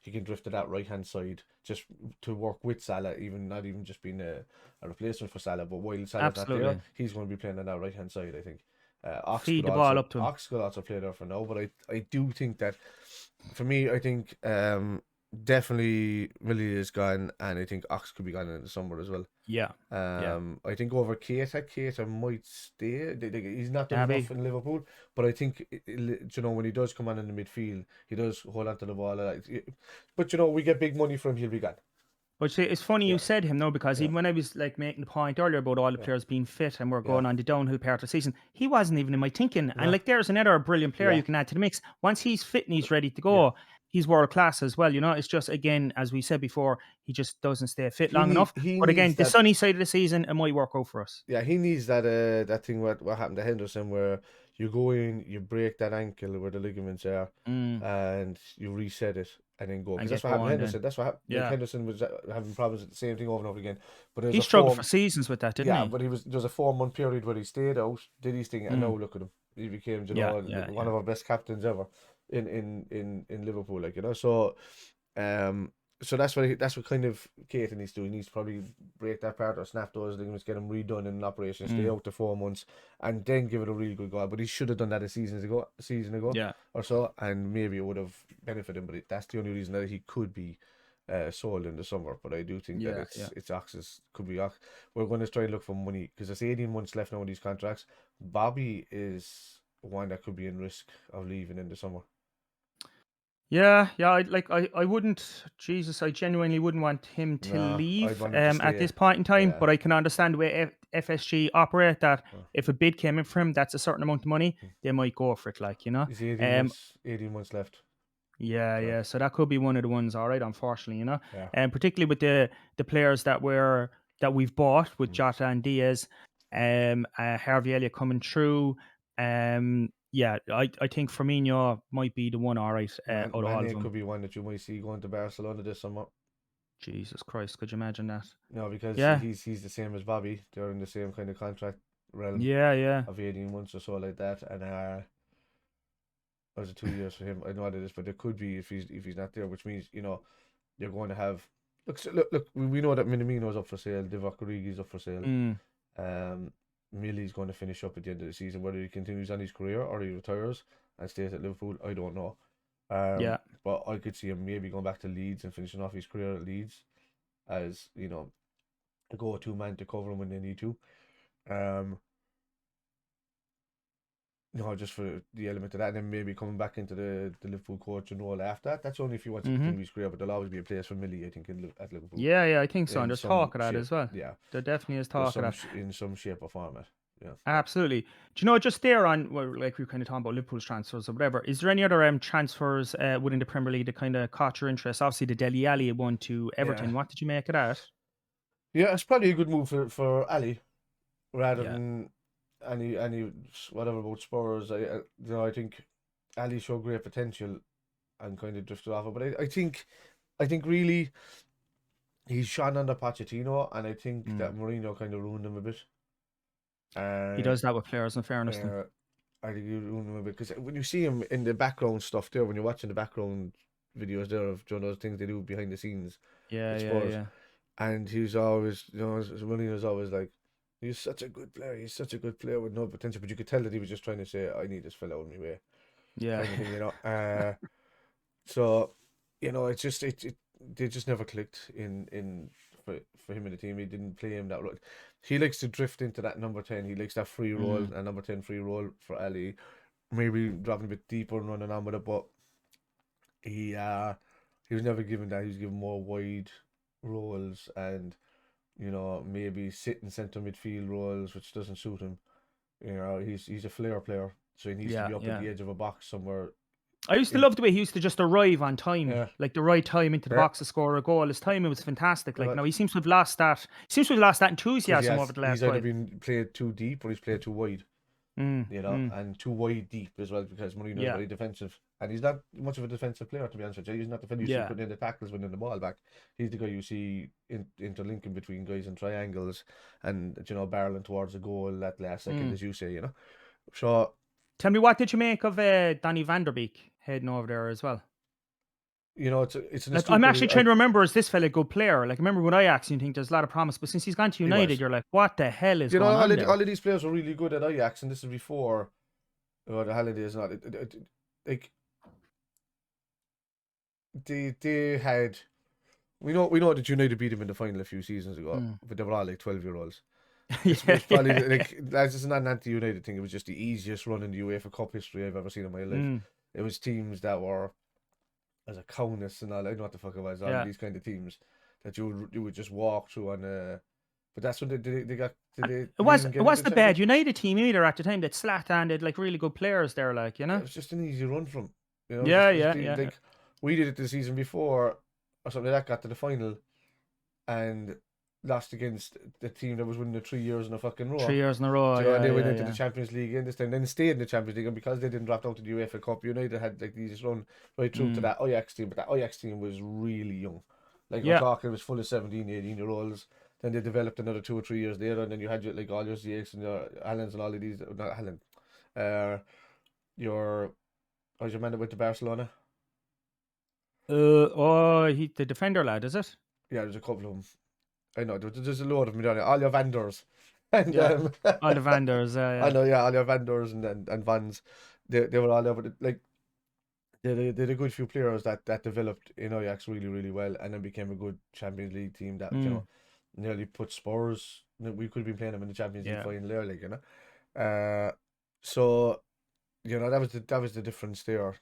He can drift to that right hand side just to work with Salah, not even just being a replacement for Salah, but while Salah's not there, he's going to be playing on that right hand side, I think. Feed the ball up to him. Ox could also play there for now, but I do think that, for me, I think definitely Millie is gone, and I think Ox could be gone in the summer as well. I think over Keita might stay. He's not done enough in Liverpool, but I think when he does come on in the midfield, he does hold on to the ball. But we get big money from him, he'll be gone. But see, it's funny you said him, though, because even when I was like making the point earlier about all the players being fit and we're going on the downhill part of the season, he wasn't even in my thinking. And like, there's another brilliant player you can add to the mix. Once he's fit and he's ready to go, he's world class as well. It's just, again, as we said before, he just doesn't stay fit long enough. But again, the sunny side of the season, it might work out for us. Yeah, he needs that thing what happened to Henderson, where You go in, you break that ankle where the ligaments are, and you reset it and then go. And Because that's get what happened to going then. Henderson. That's what happened. Like Yeah. Henderson was having problems with the same thing over and over again. But He struggled for seasons with that, didn't yeah, he? but there was a 4 month period where he stayed out, did his thing, and now Mm. look at him. He became, Yeah, one of our best captains ever in Liverpool, like, you know. So so that's what kind of Keita needs to do. He needs to probably break that part or snap those ligaments, get him redone in an operation, stay out to 4 months, and then give it a really good go. But he should have done that a season ago Yeah. or so, and maybe it would have benefited him. But that's the only reason that he could be sold in the summer. But I do think that Yeah. it's Ox's, could be Ox. We're going to try and look for money because there's 18 months left now on these contracts. Bobby is one that could be in risk of leaving in the summer. Yeah, I wouldn't. Jesus, I genuinely wouldn't want him to leave I'd want him to at stay. this point in time. Yeah. But I can understand the way FSG operate. That if a bid came in for him, that's a certain amount of money, they might go for it. Like, you know. He's 18 months left. Yeah. So that could be one of the ones. All right, unfortunately, you know. Yeah. And particularly with the players that we've bought with Jota and Diaz, Harvey Elliott coming through. Yeah, I think Firmino might be the one. All right, out of all of Mane them. could be one that you might see going to Barcelona this summer. Jesus Christ, could you imagine that? No, because Yeah. he's the same as Bobby. They're in the same kind of contract realm Yeah. of 18 months or so, like that. And was it 2 years for him? I know what it is, but it could be if he's not there, which means, you know, you're going to have look. We know that Minamino's up for sale. Divock Origi's up for sale. Millie's going to finish up at the end of the season. Whether he continues on his career or he retires and stays at Liverpool, I don't know. Yeah. But I could see him maybe going back to Leeds and finishing off his career at Leeds as, you know, a go-to man to cover him when they need to. No, just for the element of that, and then maybe coming back into the Liverpool coaching role after that. That's only if he wants to continue his career, but there'll always be a place for Millie, I think, at Liverpool. Yeah, I think so. And In there's some talk of that shape, as well. yeah. There definitely is talk of that. In some shape or format. Yeah. Absolutely. Do you know, just there on, well, like we were kind of talking about Liverpool's transfers or whatever, is there any other transfers within the Premier League that kind of caught your interest? Obviously, the Dele Alli one to Everton. Yeah. What did you make of that? Yeah, it's probably a good move for Ali rather Yeah. than any whatever about Spurs. I think Ali showed great potential and kind of drifted off it. But I think really he's shone under Pochettino, and I think that Mourinho kind of ruined him a bit. He does that with players, in fairness. I think he ruined him a bit because when you see him in the background stuff there, when you're watching the background videos there of those things they do behind the scenes, Yeah. and he's always, Mourinho's always like, he's such a good player. He's such a good player with no potential. But you could tell that he was just trying to say, I need this fella out of my way. Yeah. Kind of thing, you know. So, you know, it's just they just never clicked for him in the team. He didn't play him that role. He likes to drift into that number 10. He likes that free role, a number 10 free role for Ali. Maybe dropping a bit deeper and running on with it, but he was never given that. He was given more wide roles and, you know, maybe sitting centre midfield roles, which doesn't suit him. You know, he's a flair player, so he needs to be up at the edge of a box somewhere. I used to love the way he used to just arrive on time, like the right time into the box to score a goal. His timing was fantastic. Like, now he seems to have lost that. Seems to have lost that enthusiasm over the last He's either been played too deep or he's played too wide. You know, and too wide deep as well, because Mourinho is very defensive, and he's not much of a defensive player, to be honest with you. He's not the fellow you see putting in the tackles, winning the ball back. He's the guy you see interlinking between guys in triangles and, you know, barreling towards a goal at last second, as you say, you know. So, tell me, what did you make of Donny van der Beek heading over there as well? You know, it's like, I'm actually trying to remember, is this fella a good player? Like, I remember when Ajax, you think there's a lot of promise, but since he's gone to United, you're like, what the hell is going on there? All of these players were really good at Ajax, and this is before the holidays. Not like they had. We know that United beat them in the final a few seasons ago, but they were all like 12-year-olds. It's probably like, that's just not an anti-United thing. It was just the easiest run in the UEFA Cup history I've ever seen in my life. It was teams that were as a Kaunas and all. I don't know what the fuck it was. All these kind of teams that you would just walk through on. But that's when they got. It wasn't a bad United team either at the time. That Zlatan had like really good players there, like, you know. It was just an easy run from. You know, yeah. We did it the season before or something like that. Got to the final, and lost against the team that was winning the 3 years in a fucking row. 3 years in a row. And they went yeah, into the Champions League in this time, then stayed in the Champions League, and because they didn't drop out to the UEFA Cup, United had like these run right through to that Ajax team, but that Ajax team was really young. Like we're talking, it was full of 17, 18-year-olds. Then they developed another 2 or 3 years later, and then you had your, like all your Ziyechs and your Allens and all of these. Not Allen, how's your man that went to Barcelona? The defender lad, is it? Yeah, there's a couple of them. I know there's a load of them down there. All your Vanders. And all the Vanders. I know, all your Vanders and Vans. They were all over. Like they're a good few players that developed in Ajax really, really well, and then became a good Champions League team that you know nearly put Spurs. We could have been playing them in the Champions League final there, like, you know. So you know that was the difference there.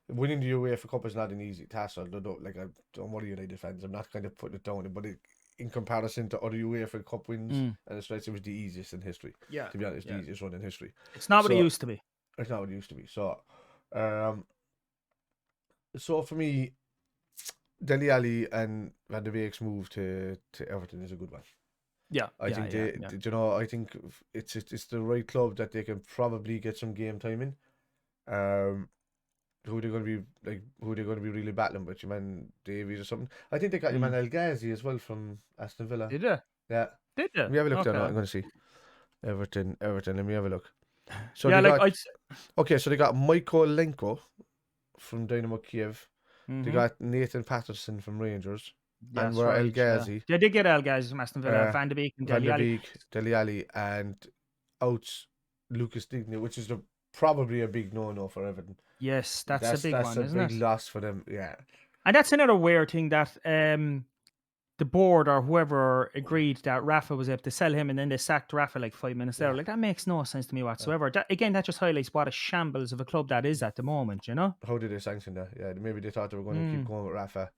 Winning the UEFA Cup is not an easy task. I don't worry, United fans. I'm not kind of putting it down, but in comparison to other UEFA Cup wins, and it was the easiest in history. Yeah, to be honest, the easiest one in history. It's not what it used to be. It's not what it used to be. So for me, Dele Alli and Van de Beek's move to Everton is a good one. Yeah, I think you know, I think it's the right club that they can probably get some game time in. Who they're going to be really battling with, your man Davies or something. I think they got your man El Ghazi as well from Aston Villa. Did they? Yeah. Did they? Let me have a look there. I'm going to see Everton. Let me have a look. So so they got Mykolenko from Dynamo Kiev. They got Nathan Patterson from Rangers. And we're El Ghazi. They did get El Ghazi from Aston Villa. Van de Beek and Dele Alli, and out Lucas Digne, which is probably a big no-no for Everton. Yes, that's a big one, isn't it? That's a big loss for them, yeah. And that's another weird thing that the board or whoever agreed that Rafa was able to sell him, and then they sacked Rafa like 5 minutes later. Like, that makes no sense to me whatsoever. That just highlights what a shambles of a club that is at the moment, you know? How did they sanction that? Yeah, maybe they thought they were going to keep going with Rafa.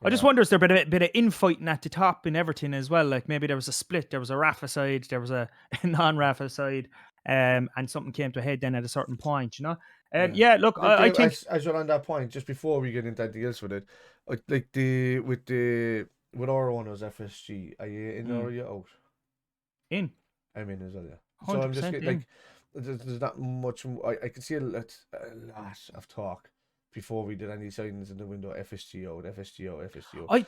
I just wonder, is there a bit of infighting at the top in Everton as well? Like, maybe there was a split. There was a Rafa side, there was a non-Rafa side, and something came to a head then at a certain point, you know? Look, I think... As you're on that point, just before we get into anything else with it, with our owners, FSG, are you in or are you out? In. I'm in as well, yeah. 100% So I'm just like, there's not much. I can see a lot of talk before we did any signings in the window. FSG out.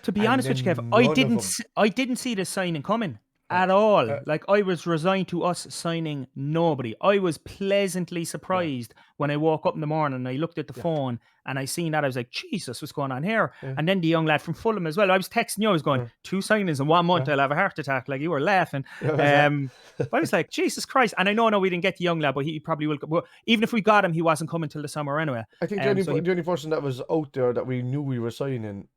To be honest with you, Kev, I didn't see this signing coming at all. Like, I was resigned to us signing nobody. I was pleasantly surprised when I woke up in the morning and I looked at the phone and I seen that. I was like, Jesus, what's going on here? And then the young lad from Fulham as well. I was texting you. I was going, 2 signings in 1 month. I'll have a heart attack. Like, you were laughing. But I was like, Jesus Christ. And I know we didn't get the young lad, but he probably will. Well, even if we got him, he wasn't coming till the summer anyway. I think the only person that was out there that we knew we were signing,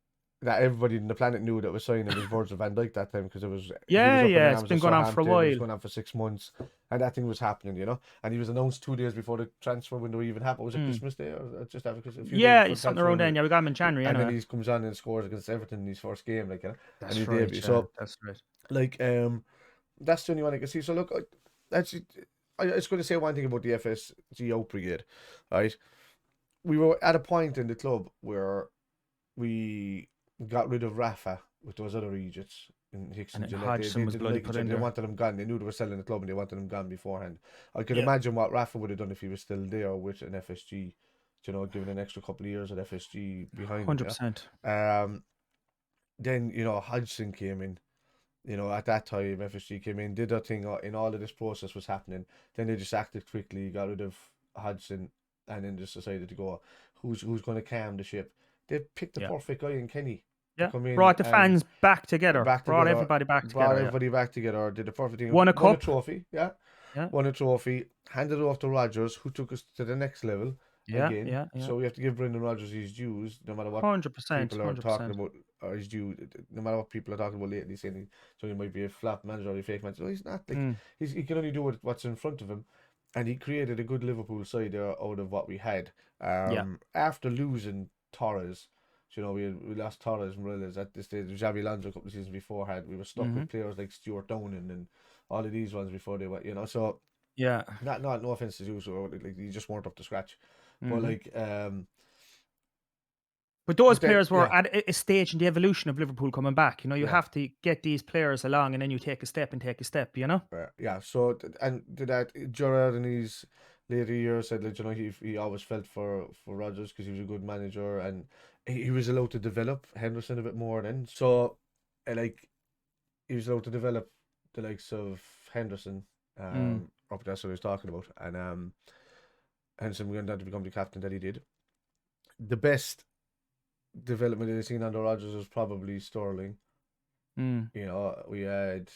that everybody on the planet knew that was signing, was Virgil van Dijk that time, because it was it's been going on for a while. It was going on for 6 months, and that thing was happening, you know. And he was announced 2 days before the transfer window even happened. Was it Christmas Day or just after? It's something around then. Yeah, we got him in January. And then he comes on and scores against Everton in his first game, like, you know. That's right. Yeah, so that's right. Like, that's the only one I can see. So look, actually, I was going to say one thing about the FSG out brigade, right? We were at a point in the club where we got rid of Rafa with those other Egypts in Hicks and Gillette. They wanted him gone. They knew they were selling the club and they wanted him gone beforehand. I could imagine what Rafa would have done if he was still there with an FSG, you know, given an extra couple of years at FSG behind 100%. him. Then, you know, Hodgson came in. You know, at that time, FSG came in, did their thing, in all of this process was happening. Then they just acted quickly, got rid of Hodgson, and then just decided to go, who's going to calm the ship? They picked the perfect guy in Kenny. Yeah, brought the fans back together. Brought everybody back together. Brought everybody back together. Did the perfect thing. Won a cup. Won a trophy. Yeah. Won a trophy. Handed it off to Rodgers, who took us to the next level. Again. So we have to give Brendan Rodgers his dues, no matter what 100%, people are talking about, or his due. No matter what people are talking about lately, saying so he might be a flop manager or a fake manager. No, he's not. Like, he can only do what's in front of him, and he created a good Liverpool side there out of what we had. After losing Torres. You know, we lost Torres and Morelos at this stage. Xavi Alonso a couple of seasons before we were stuck with players like Stuart Downing and all of these ones before they went, you know. So no offense to you, so like, you just weren't up to scratch. But like But those But then, players were at a stage in the evolution of Liverpool coming back. You know, you yeah, have to get these players along, and then you take a step and take a step. You know. yeah. So and did that Gerrard in his later years said like, you know, he always felt for Rodgers because he was a good manager and he was allowed to develop Henderson a bit more then. So like he was allowed to develop the likes of Henderson. Probably that's what he was talking about, and Henderson went on to become the captain that he did. The best development I've seen under Rodgers was probably Sterling. You know, we had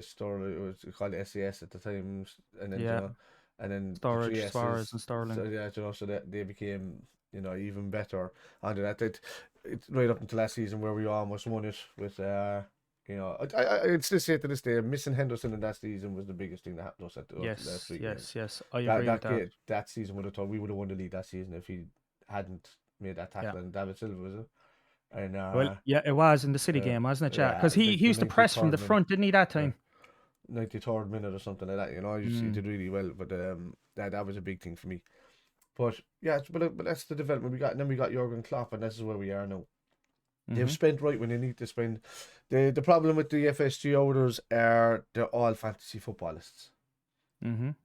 Sterling, it was called SAS at the time, and then you know, and then the three Sturridge, Suarez, S's. and Sterling. So yeah, you know, so that they became, you know, even better under that. It's right up until last season where we almost won it with you know, I'd still say to this day, missing Henderson in that season was the biggest thing that happened to us at the last 3 games. Yes, I agree with that. That season would have thought we would have won the league that season if he hadn't made that tackle on David Silva, was it? And Well, yeah, it was in the City game, wasn't it, Jack? Because he like used to press from the 93rd minute. front, didn't he, that time? 93rd minute or something like that. You know, he did really well, but that was a big thing for me. But yeah, but that's the development we got. And then we got Jurgen Klopp, and this is where we are now. They've spent right when they need to spend. The problem with the FSG owners are they're all fantasy footballists.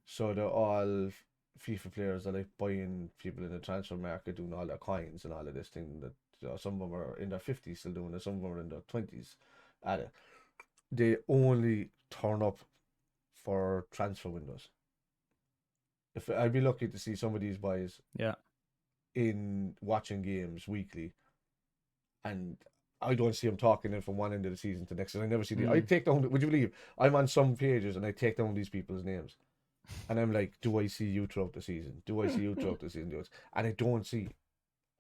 So they're all FIFA players that like buying people in the transfer market, doing all their coins and all of this thing. That you know, some of them are in their 50s still doing it, some of them are in their 20s at it. They only turn up for transfer windows. If I'd be lucky to see some of these boys in watching games weekly, and I don't see them talking in from one end of the season to the next. And I never see I take down. Would you believe I'm on some pages and I take down these people's names, and I'm like, do I see you throughout the season? Do I see you throughout the season? And I don't see.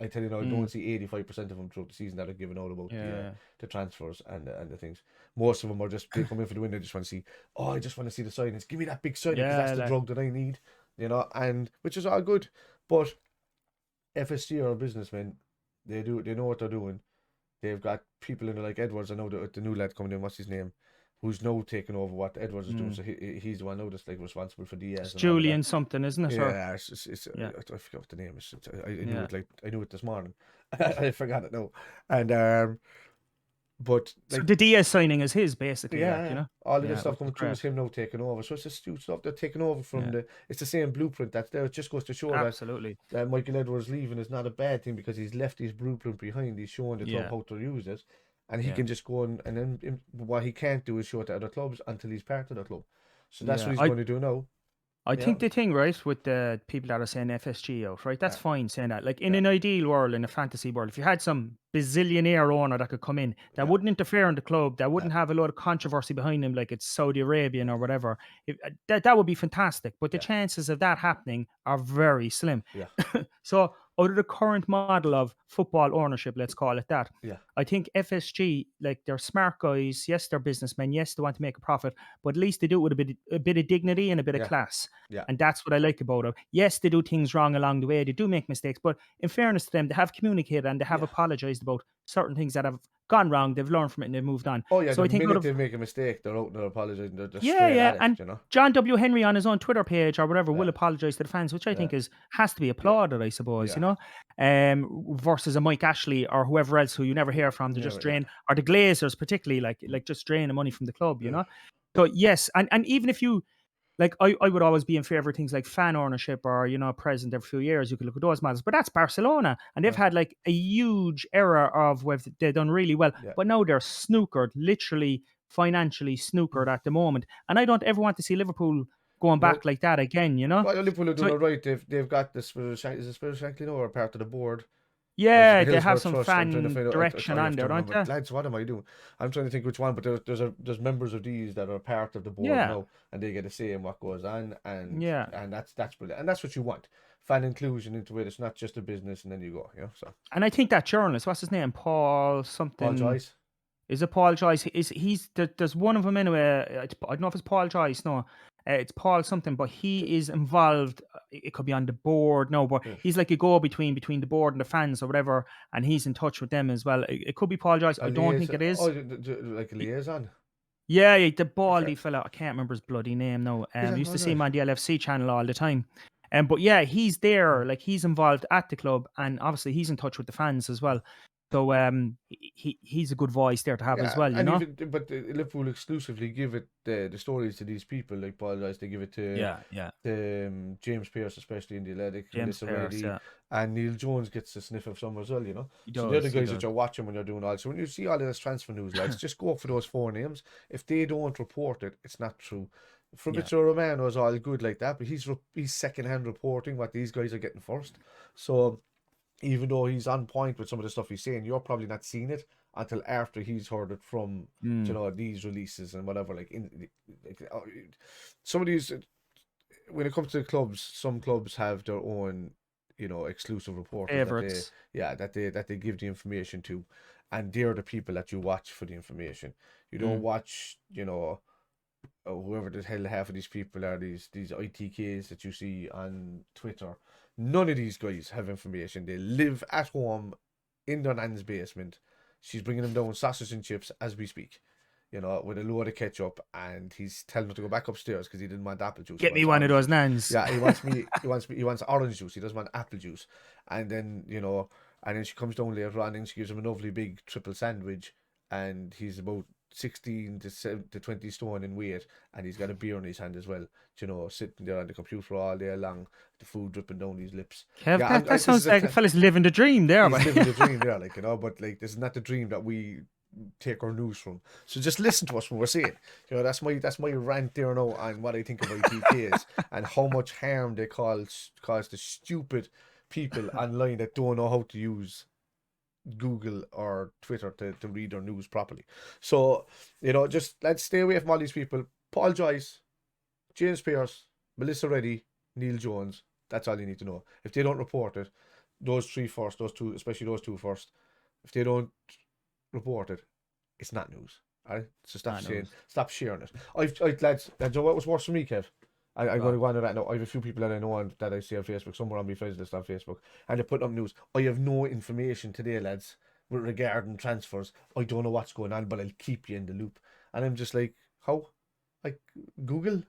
I tell you now, I don't see 85% of them throughout the season that are giving out about the transfers and the things. Most of them are just they come in for the win. They just want to see. Oh, I just want to see the signings. Give me that big signing because that's the drug that I need. You know, and which is all good, but FSG are businessmen. They know what they're doing. They've got people in there like Edwards. I know the new lad coming in. What's his name? Who's now taking over what Edwards is doing. So he's the one now that's like responsible for Diaz. It's Julian something, isn't it? Yeah, I forgot what the name is. I knew it this morning. I forgot it now. And but like, so the Diaz signing is his basically. Yeah, like, you know, all of this stuff coming through is him now taking over. So it's just stupid stuff. They're taking over from it's the same blueprint that's there. It just goes to show that Michael Edwards leaving is not a bad thing because he's left his blueprint behind. He's showing the club how to use it, and he can just go on. And then what he can't do is show it to other clubs until he's part of the club. So that's what he's going to do now. I think the thing, right, with the people that are saying FSG out, right, that's fine saying that. Like in an ideal world, in a fantasy world, if you had some bazillionaire owner that could come in, that wouldn't interfere in the club, that wouldn't have a lot of controversy behind him, like it's Saudi Arabian or whatever, that would be fantastic. But the chances of that happening are very slim. So out of the current model of football ownership, let's call it that, I think FSG, like they're smart guys. Yes, they're businessmen. Yes, they want to make a profit, but at least they do it with a bit of dignity and a bit of class. And that's what I like about it. Yes, they do things wrong along the way. They do make mistakes, but in fairness to them, they have communicated and they have apologized about certain things that have gone wrong. They've learned from it and they've moved on. Oh yeah, so the minute they make a mistake, they're out and they're apologizing. They're straight at it, and you know? John W. Henry on his own Twitter page or whatever will apologize to the fans, which I think has to be applauded, I suppose, you know, versus a Mike Ashley or whoever else who you never hear from to just drain, or the Glazers particularly, like just drain the money from the club, you know. So yes, and even if you like, I would always be in favor of things like fan ownership or, you know, present every few years. You could look at those models, but that's Barcelona. And they've had like a huge era of where they've done really well. But now they're snookered, literally financially snookered at the moment. And I don't ever want to see Liverpool going back like that again, you know? Well, Liverpool are doing it right. They've got the Spirit Shankly now, or part of the board. Yeah, they have some fan direction on there, don't they? Lads, what am I doing? I'm trying to think which one, but there's members of these that are part of the board now, and they get a say in what goes on, and that's brilliant, and that's what you want. Fan inclusion into it. It's not just a business, and then you go, you know. So. And I think that journalist, what's his name, Paul something. Paul Joyce. Is it Paul Joyce? There's one of them anyway. I don't know if it's Paul Joyce. No, it's Paul something, but he is involved. It could be on the board. No, but he's like a go-between between the board and the fans or whatever, and he's in touch with them as well. It could be Paul Joyce. I don't think it is. Oh, like a liaison. Yeah, the baldy fella. I can't remember his bloody name now. We used to see him on the LFC channel all the time. But yeah, he's there, like he's involved at the club, and obviously he's in touch with the fans as well. So he's a good voice there to have as Yeah, well, you and know. even but Liverpool exclusively give it the stories to these people like Paul Rice. They give it to Yeah. James Pearce, especially in the Athletic, James Melissa Pearce, Reddy, yeah, and Neil Jones gets a sniff of some as well. he So they're the does, he guys that does. you're watching when you're doing all. So when you see all of this transfer news, lads, just go for those 4 names. If they don't report it, it's not true. Yeah, Fabrizio Romano is all good like that, but he's second-hand reporting what these guys are getting first. So even though he's on point with some of the stuff he's saying, you're probably not seeing it until after he's heard it from these releases and whatever. Some of these, when it comes to clubs, some clubs have their own exclusive reporters favorites. that they give the information to, and they're the people that you watch for the information. You don't watch whoever the hell half of these people are, these ITKs that you see on Twitter. None of these guys have information. They live at home in their nan's basement. She's bringing them down sausage and chips as we speak, with a load of ketchup, and he's telling her to go back upstairs because he didn't want apple juice. Get me one of those nans. Yeah, he wants orange juice. He doesn't want apple juice. And then, and then she comes down later on and she gives him a lovely big triple sandwich, and he's about 16 to 20 stone in weight, and he's got a beer in his hand as well, sitting there on the computer all day long, the food dripping down his lips. Kev, that sounds like a fella's living the dream there. He's living the dream there, but like this is not the dream that we take our news from. So just listen to us when we're saying, that's my rant there now on what I think of ITKs and how much harm they cause the stupid people online that don't know how to use Google or Twitter to read their news properly. So, just let's stay away from all these people. Paul Joyce, James Pearce, Melissa Reddy, Neil Jones. That's all you need to know. If they don't report it, those three first, those two, especially those two first, if they don't report it, it's not news. Alright? So stop sharing it. Lads, you know what was worse for me, Kev? I'm going to go on to that now. I have a few people that I know that I see on Facebook, somewhere on my friends list on Facebook, and they're putting up news. I have no information today, lads, with regarding transfers. I don't know what's going on, but I'll keep you in the loop. And I'm just like, how? Like, Google?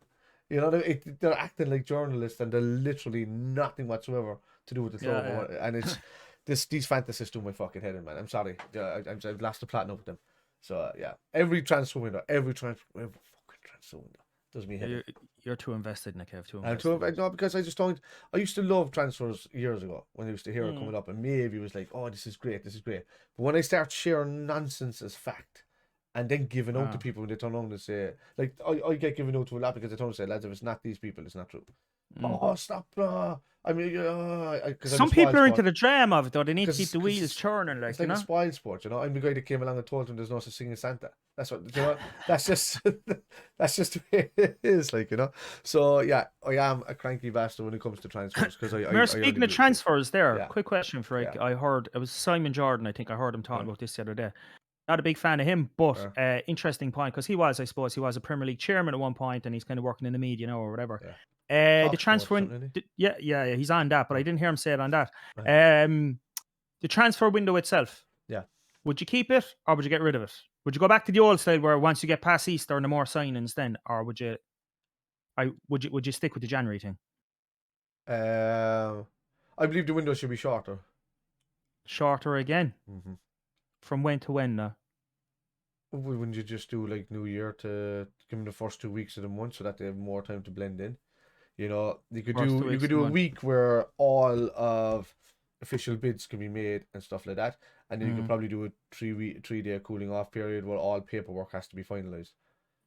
They're acting like journalists, and they're literally nothing whatsoever to do with the club. Yeah. And it's these fantasists do my fucking head in, man. I'm sorry. I've lost the plot now with them. So, yeah. Every transfer window does me head. You're too invested in it, Kev. No, because I just don't. I used to love transfers years ago when I used to hear it coming up, and maybe it was like, oh, this is great. But when I start sharing nonsense as fact, and then giving out to people when they turn on to say, like, I get given out to a lot because they turn to say, lads, if it's not these people, it's not true. Oh, stop, I mean, some people are into the drama of it, though. They need to keep the wheels turning, like, it's like a spoiled sport, I'm the guy that came along and told them there's no such thing as Santa. That's what, that's just the way it is, like, So, yeah, I am a cranky bastard when it comes to transfers. Speaking of transfers there, quick question for Rick. I heard, it was Simon Jordan, I think I heard him talking about this the other day. Not a big fan of him, but interesting point, because he was a Premier League chairman at one point, and he's kind of working in the media or whatever. The transfer, he's on that, but I didn't hear him say it on that. The transfer window itself. Yeah. Would you keep it or would you get rid of it? Would you go back to the old style where once you get past Easter, no more signings then, or would you stick with the January thing? I believe the window should be shorter. Shorter again. Mm-hmm. From when to when now? Wouldn't you just do like New Year to give them the first 2 weeks of the month so that they have more time to blend in? You could do a week where all of official bids can be made and stuff like that, and then you could probably do a 3-day cooling off period where all paperwork has to be finalized.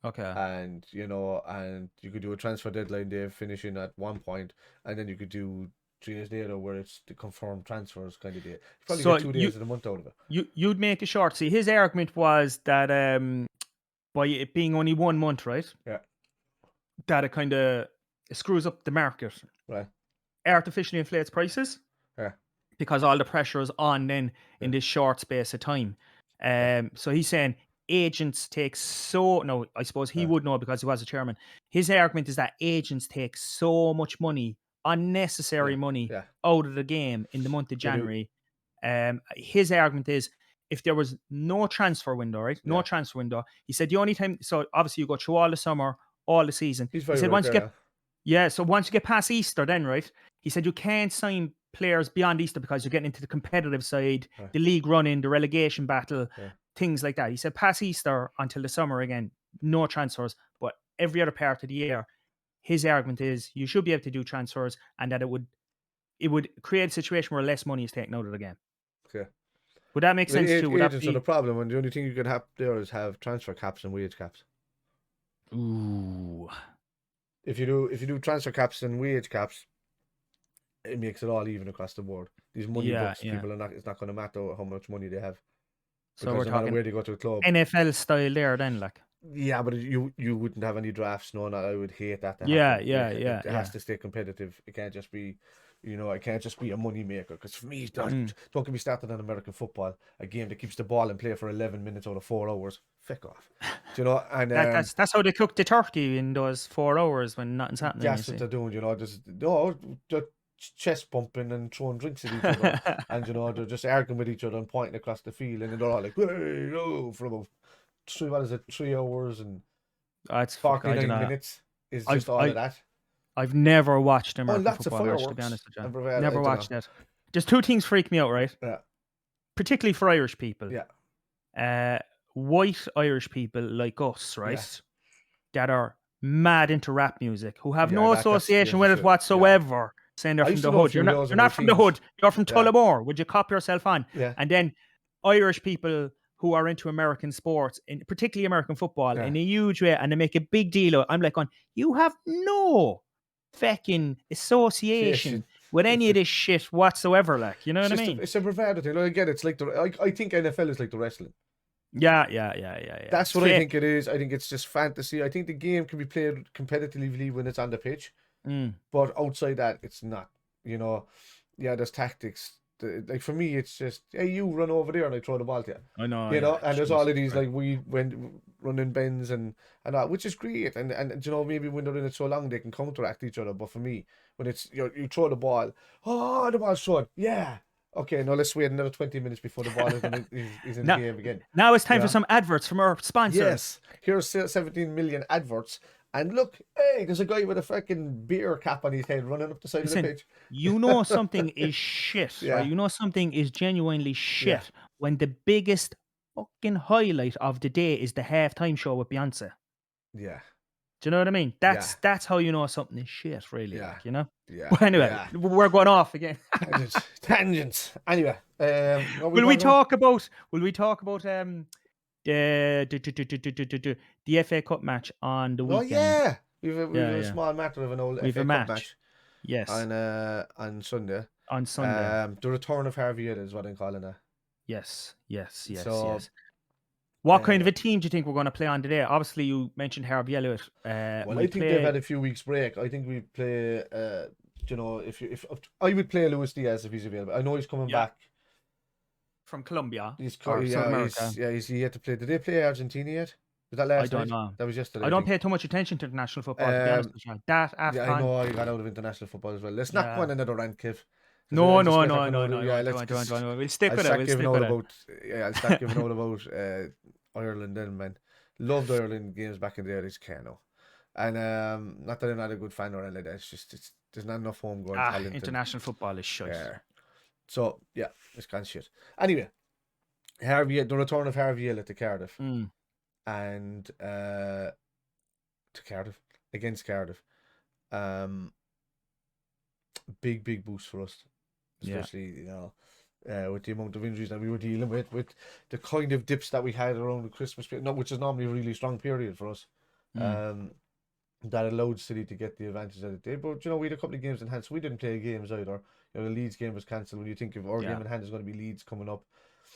Okay. And and you could do a transfer deadline day finishing at one point, and then you could do 3 days later where it's the confirmed transfers kind of day. You probably get 2 days of the month out of it. You'd make it short. See, his argument was that by it being only 1 month, right? Yeah. That it kind of screws up the market. Right. Artificially inflates prices. Yeah. Because all the pressure is on then in this short space of time. So he's saying agents take no, I suppose he would know because he was a chairman. His argument is that agents take so much money, unnecessary money, out of the game in the month of January. His argument is if there was no transfer window, right? No transfer window. He said the only time, so obviously you go through all the summer, all the season. He's very he said right Yeah, so once you get past Easter, then right, he said you can't sign players beyond Easter because you're getting into the competitive side, Right. the league running, the relegation battle, Yeah. things like that. He said past Easter until the summer again, no transfers, but every other part of the year, his argument is you should be able to do transfers, and that it would create a situation where less money is taken out of the game. Okay. Would that make The sense to you? Would that agents are the be? problem, and the only thing you can have there is have transfer caps and wage caps. Ooh, If you do transfer caps and wage caps, it makes it all even across the board. These money yeah, bucks, yeah. people are not. It's not going to matter how much money they have So we're because no matter talking where they go to a club, NFL style there, then, like. yeah, but you wouldn't have any drafts. No, I would hate that to Yeah, happen. yeah, yeah, It has yeah. to stay competitive. It can't just be, it can't just be a money maker. Because for me, Mm. don't get me started on American football, a game that keeps the ball in play for 11 minutes out of 4 hours. Feck off, and That's how they cook the turkey in those 4 hours when nothing's happening. You that's what see. they're doing. There's no they're chest bumping and throwing drinks at each other, and they're just arguing with each other and pointing across the field, and they're all like, "Hey, oh," for about 3 hours and It's fuck. I don't 49 know. minutes is I've just all of I that. I've never watched Oh, American lots of football match, to be fireworks. honest with you. And I Never don't know. watched that. Just two things freak me out, right? Yeah, Particularly for Irish people. yeah, Uh, white Irish people like us, yeah, right? That are mad into rap music, who have yeah. no That's association with it yeah. whatsoever, saying they're I from used to the know a hood. few of those You're in my not from the teens. hood. You're from Yeah, Tullamore. Would you cop yourself on? yeah, And then Irish people who are into American sports, particularly American football, yeah. in a huge way, and they make a big deal of it. I'm like, you have no fucking association Association. with any of this shit whatsoever. Like, you know It's what I just mean? it's a bravado thing. Like, again, it's like I think NFL is like the wrestling. Yeah, yeah, yeah, yeah, yeah. That's It's what I fake. think it is. I think it's just fantasy. I think the game can be played competitively when it's on the pitch, Mm. but outside that, it's not. You know, yeah, there's tactics. Like for me, it's just, hey, you run over there and I throw the ball to you. I know, yeah. And there's all Jesus of these Christ. like we went running bends and that, which is great. And maybe when they're in it so long they can counteract each other. But for me, when it's you throw the ball, oh, the ball's short, yeah. Okay, now let's wait another 20 minutes before the ball is in the Now, game again. now it's time for Yeah. some adverts from our sponsors. Yes. Here's 17 million adverts. And look, hey, there's a guy with a fucking beer cap on his head running up the side of the Listen, pitch. you know something is shit, right? Yeah. You know something is genuinely Yeah. shit when the biggest fucking highlight of the day is the halftime show with Beyonce. Yeah. Do you know what I mean? Yeah. That's how you know something is shit, really, Yeah. like, you know? Yeah. But anyway, Yeah. we're going off again. Tangents. Anyway, what we Will we talking about? talk about the FA Cup match on the Oh weekend? yeah, we've Yeah, a yeah. small matter of an old We've a FA Cup match. match Yes. on Sunday. On Sunday. The return of Harvey Elliott is what I'm calling it. Yes, yes, yes, So, yes. What kind of uh, a team do you think we're going to play on today? Obviously, you mentioned Harvey Elliott. well, We I think they've play had a few weeks break. I think we play. If I would play Luis Diaz if he's available. I know he's coming yeah back. from Colombia He's or South America. he's yet to play. Did they play Argentina yet? Was that I last don't night? know. That was yesterday, I I don't think. pay too much attention to international football, to be honest Um, with you. That yeah, I AFCON. know I got out of international football as well. Let's not go Yeah. on another rant, Kev. No, I'll just no, get no, fucking no, out no. of I yeah. want to, I Let's want to, I want to, I cause want to. We'll stick I'll with it. start We'll giving stick out with it. about I'll start giving out about Ireland then, man. Loved Ireland games back in the days, Kano. And not that I'm not a good fan or anything like that. It's just there's not enough homegrown talent and International football is shite. so yeah, it's kind of shit. Anyway, the return of Harvey Elliott to Cardiff Mm. and to Cardiff against Cardiff. Big boost for us, Yeah. especially with the amount of injuries that we were dealing with the kind of dips that we had around the Christmas period, which is normally a really strong period for us. Mm. That allowed City to get the advantage that it did. But we had a couple of games in hand, so we didn't play games either. The Leeds game was cancelled. When you think of our game in hand, is going to be Leeds coming up.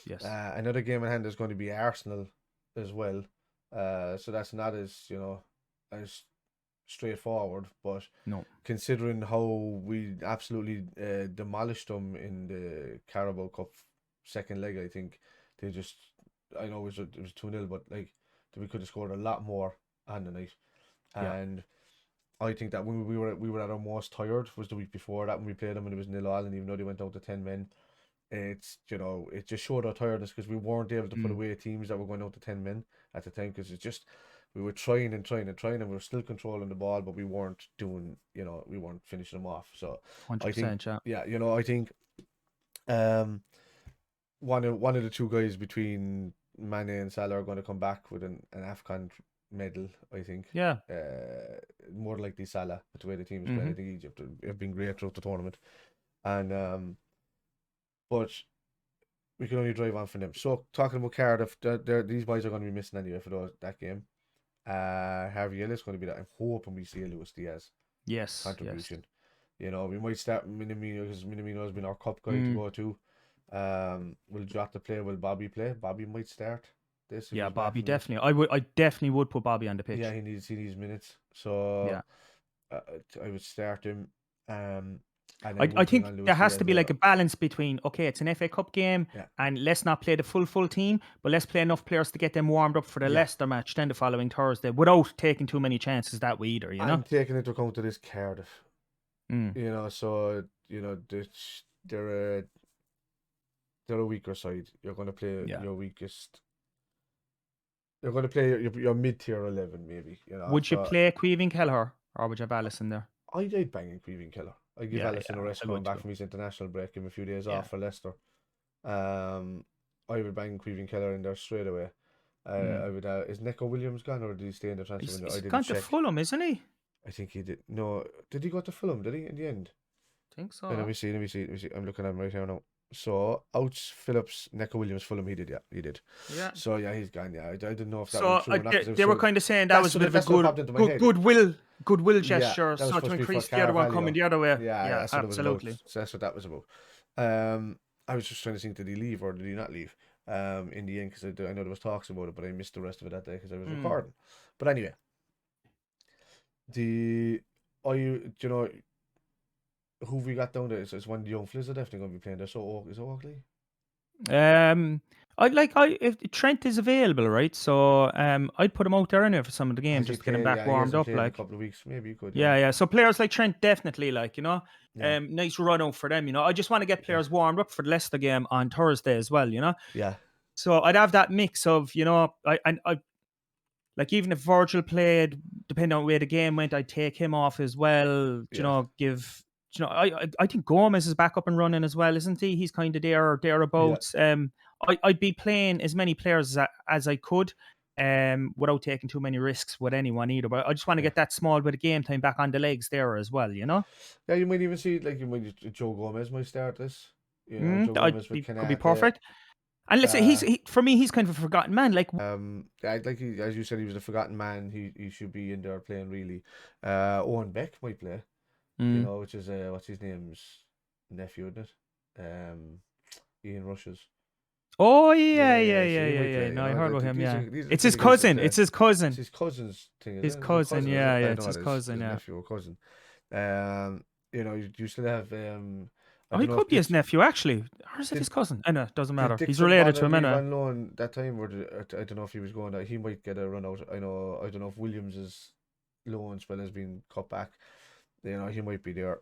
Yes. Another game in hand is going to be Arsenal as well. So that's not as as straightforward, but No. considering how we absolutely demolished them in the Carabao Cup second leg, I think they just I know it was 2-0, but like we could have scored a lot more on the night. And I think that when we were at our most tired was the week before that when we played them and it was 0-0, and even though they went out to 10 men, it's it just showed our tiredness because we weren't able to put away teams that were going out to 10 men at the time, because it's just we were trying and trying and trying, and we were still controlling the ball, but we weren't doing, we weren't finishing them off. So I think, 100%, yeah. yeah, I think um one of the two guys between Mane and Salah are going to come back with an AFCON medal, I think. Yeah. More likely Salah, but the way the team is playing, I think Egypt have been great throughout the tournament. And but we can only drive on from them. So talking about Cardiff, these boys are going to be missing anyway for that game. Harvey Elliott's going to be that. I'm hoping we see a Luis Diaz contribution. Yes. We might start Minamino because Minamino has been our cup guy to go to. We'll drop the play. Will Bobby play? Bobby might start this. Yeah, Bobby definitely. I definitely would put Bobby on the pitch. Yeah, he needs minutes. So yeah, I would start him. I think there has to be like a balance between, okay, it's an FA Cup game, and let's not play the full team, but let's play enough players to get them warmed up for the Leicester match then the following Thursday without taking too many chances that way either, I'm taking into account that it's Cardiff. So they're a weaker side. You're going to play your weakest. You're going to play your mid-tier 11, maybe. Would you play Queeving Kelleher, or would you have Allison there? I'd bang in Queeving Kelleher. I'd give Allison a rest coming back from his international break, give him a few days off for Leicester. I would bang Queeving Kelleher in there straight away. I would. Is Neco Williams gone, or did he stay in the transfer window? He's gone to Fulham, isn't he? I think he did. No, did he go to Fulham? Did he in the end? I think so. Let me see. I'm looking at him right here now. So, Outs, Phillips, Neco Williams, Fulham, he did, yeah. So, yeah, he's gone, yeah. I didn't know if that was true or not. They were kind of saying that was a bit of a goodwill gesture, so to increase the other one coming the other way. Yeah, absolutely. So that's what that was about. I was just trying to think, did he leave or did he not leave in the end? Because I know there was talks about it, but I missed the rest of it that day because I was recording. But anyway, who have we got down there? It's one of the young fellas are definitely going to be playing there. So is it Oakley? If Trent is available, right? So I'd put him out there anyway for some of the games just to get him back warmed up. Like a couple of weeks, maybe you could. Yeah. So players like Trent definitely, nice run out for them. I just want to get players warmed up for the Leicester game on Thursday as well. Yeah. So I'd have that mix of I like even if Virgil played, depending on where the game went, I'd take him off as well. I think Gomez is back up and running as well, isn't he? He's kind of there or thereabouts. I'd be playing as many players as I could, without taking too many risks with anyone either. But I just want to get that small bit of game time back on the legs there as well, Yeah, you might even see Joe Gomez might start this. Joe Gomez could be perfect. And let's say for me, he's kind of a forgotten man. As you said, he was a forgotten man. He should be in there playing really. Owen Beck might play. Which is what's his name's nephew, isn't it? Ian Rush's. Oh yeah. No, I heard about him. Yeah, it's his cousin. It's his cousin. It's his cousin's thing. His cousin. Yeah. It's his cousin. Yeah. Nephew or cousin. You still have. He could be his nephew actually. Or is it his cousin? I know, it doesn't matter. He's related to him. On loan that time, or I don't know if he was going. He might get a run out. I don't know if Williams's loan spell has been cut back. He might be there.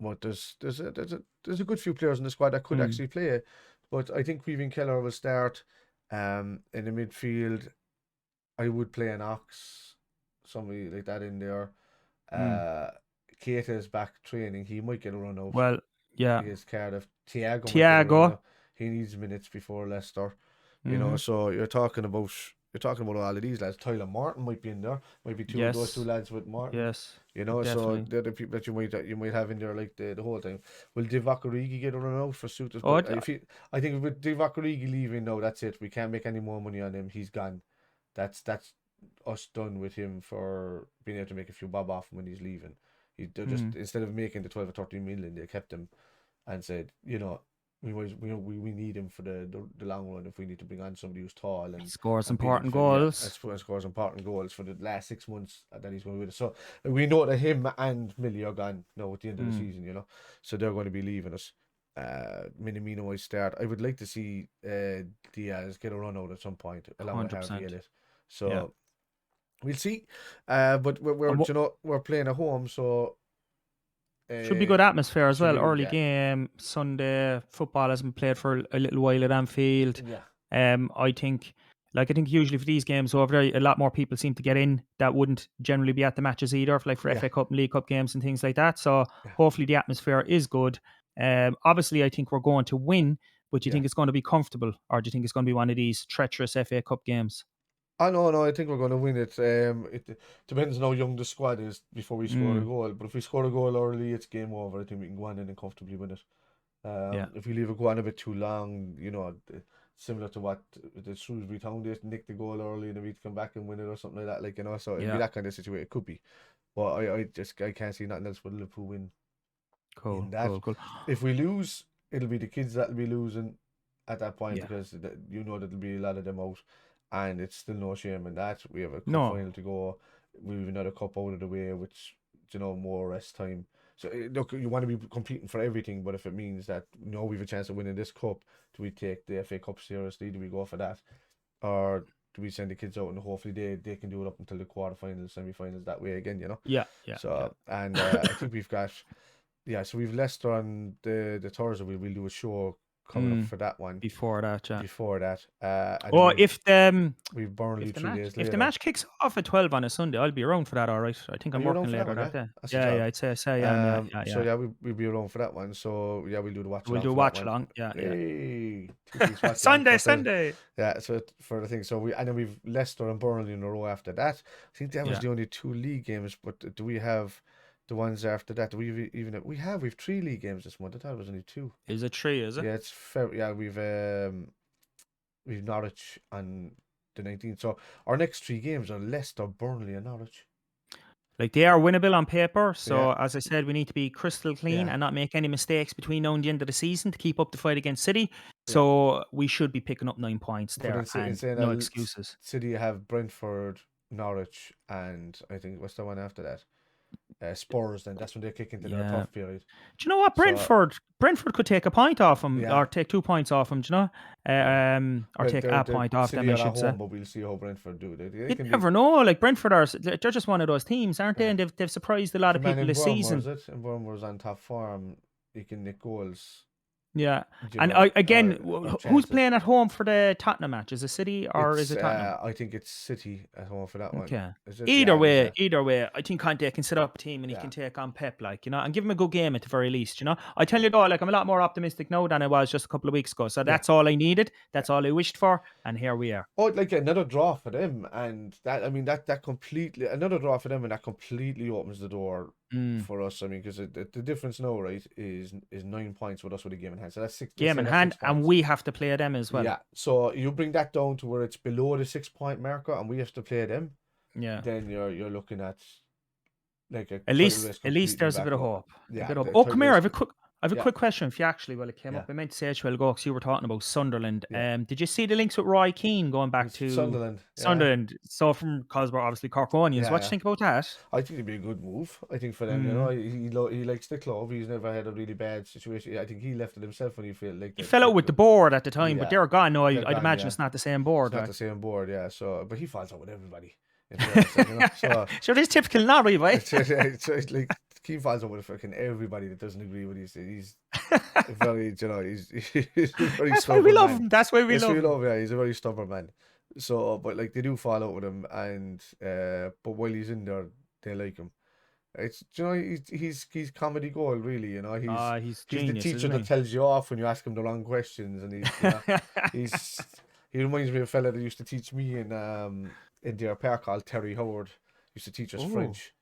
But there's a good few players in the squad that could actually play. But I think Queeving Kelleher will start. In the midfield, I would play an Ox, somebody like that in there. Keita is back training. He might get a run out. Well, yeah. He is Cardiff. Thiago. He needs minutes before Leicester. So you're talking about all of these lads. Tyler Martin might be in there. Might be two of those two lads with Martin. Yes. So they're the people that you might have in there like the whole time. Will Divock Origi get a run out for Souters? I think with Divock Origi leaving now, that's it. We can't make any more money on him. He's gone. That's us done with him for being able to make a few bob off when he's leaving. They're just instead of making the 12 or 13 million, they kept him and said, we need him for the long run if we need to bring on somebody who's tall and scores important goals. Scores important goals for the last 6 months that he's going to be with us. So we know that him and Millie are gone now at the end of the season, so they're going to be leaving us. Minamino might start. I would like to see Diaz get a run out at some point along with Harvey Elliott. So we'll see. But we're playing at home, so should be good atmosphere as well. Early game Sunday. Football hasn't played for a little while at Anfield. Yeah. I think Like, I think usually for these games over there, a lot more people seem to get in that wouldn't generally be at the matches either, for Yeah. FA Cup and League Cup games and things like that. So Yeah. hopefully the atmosphere is good. Obviously, I think we're going to win, but do you Yeah. think it's going to be comfortable, or do you think it's going to be one of these treacherous FA Cup games? No, I think we're going to win it. It depends on how young the squad is before we score a goal. But if we score a goal early, it's game over. I think we can go on in and comfortably win it. Yeah. If we leave it go on a bit too long, similar to what the Shrewsbury Town did, nick the goal early and then we'd come back and win it or something like that, so it'd be Yeah. that kind of situation. It could be. But I can't see nothing else but Liverpool win Cool, in that. cool. If we lose, it'll be the kids that'll be losing at that point Yeah. because there'll be a lot of them out, and it's still no shame in that. We have a cup No. final to go. We've another cup out of the way, which more rest time. So look, you want to be competing for everything, but if it means that we have a chance of winning this cup, do we take the FA Cup seriously? Do we go for that, or do we send the kids out and hopefully they can do it up until the quarterfinals, semi-finals that way again? Yeah. So and I think we've got. Yeah, so we've Leicester on the Thursday. We'll do a show coming up for that one. Before that, yeah. Before that. We've Burnley 3 days later. If the match kicks off at 12 on a Sunday, I'll be around for that, all right. I think I'm working later that day. Yeah, I'd say yeah. So yeah, we'll be around for that one. So yeah, we'll do the watch along. We'll do a watch along. Yeah. Hey, Sunday. Yeah, so for the thing. So then we've Leicester and Burnley in a row after that. I think that was the only 2 league games, but do we have the ones after that? We've 3 league games this month. I thought it was only 2. Is it 3, is it? Yeah, it's fair. Yeah, we've Norwich on the 19th. So our next 3 games are Leicester, Burnley, and Norwich. Like, they are winnable on paper. So as I said, we need to be crystal clean and not make any mistakes between now and the end of the season to keep up the fight against City. So we should be picking up 9 points there, and no excuses. City have Brentford, Norwich, and I think what's the one after that? Spurs. Then that's when they kick into their tough period. Do you know what? Brentford could take a point off them, or take 2 points off them. Do you know? Or take a point off them, I should say. But we'll see how Brentford do. You never know. Like, Brentford they're just one of those teams, aren't they? And they've surprised a lot of people this season. And Bournemouth was on top form. You can nick goals. Yeah, and who's playing at home for the Tottenham match? Is it City or is it Tottenham? I think it's City at home for that one. Okay. Either way, I think Conte can set up a team and he can take on Pep, and give him a good game at the very least. I tell you though, I'm a lot more optimistic now than I was just a couple of weeks ago. So that's all I needed. That's all I wished for, and here we are. Oh, like another draw for them, and that completely another draw for them, and that completely opens the door for us. I mean, because the difference now, right, is 9 points with us with a game in hand. So that's 6 game in hand, and we have to play them as well. Yeah. So you bring that down to where it's below the 6-point marker, and we have to play them. Yeah. Then you're looking at like at least there's a bit of hope. Yeah. Oh, come here. I have a quick question for you, actually. Well, it came up. I meant to say it a while ago because you were talking about Sunderland. Did you see the links with Roy Keane going back to Sunderland? So from Cosborough, obviously Corkonians. What do you think about that? I think it'd be a good move. I think for them, he likes the club. He's never had a really bad situation. I think he left it himself when he felt like he fell out with the board at the time, but they're gone. No, I'd imagine it's not the same board. It's not the same board, yeah. So, but he falls out with everybody. Sure, this typical Norrie, right? It's like Keane falls out with fucking everybody that doesn't agree with he's very, he's very That's stubborn. Why we love him. That's why we love him. Yeah, he's a very stubborn man. So, but like they do fall out with him, and but while he's in there, they like him. It's he's comedy gold, really. He's genius, the teacher that tells you off when you ask him the wrong questions, and he reminds me of a fella that used to teach me in Deer Park called Terry Howard. Used to teach us French,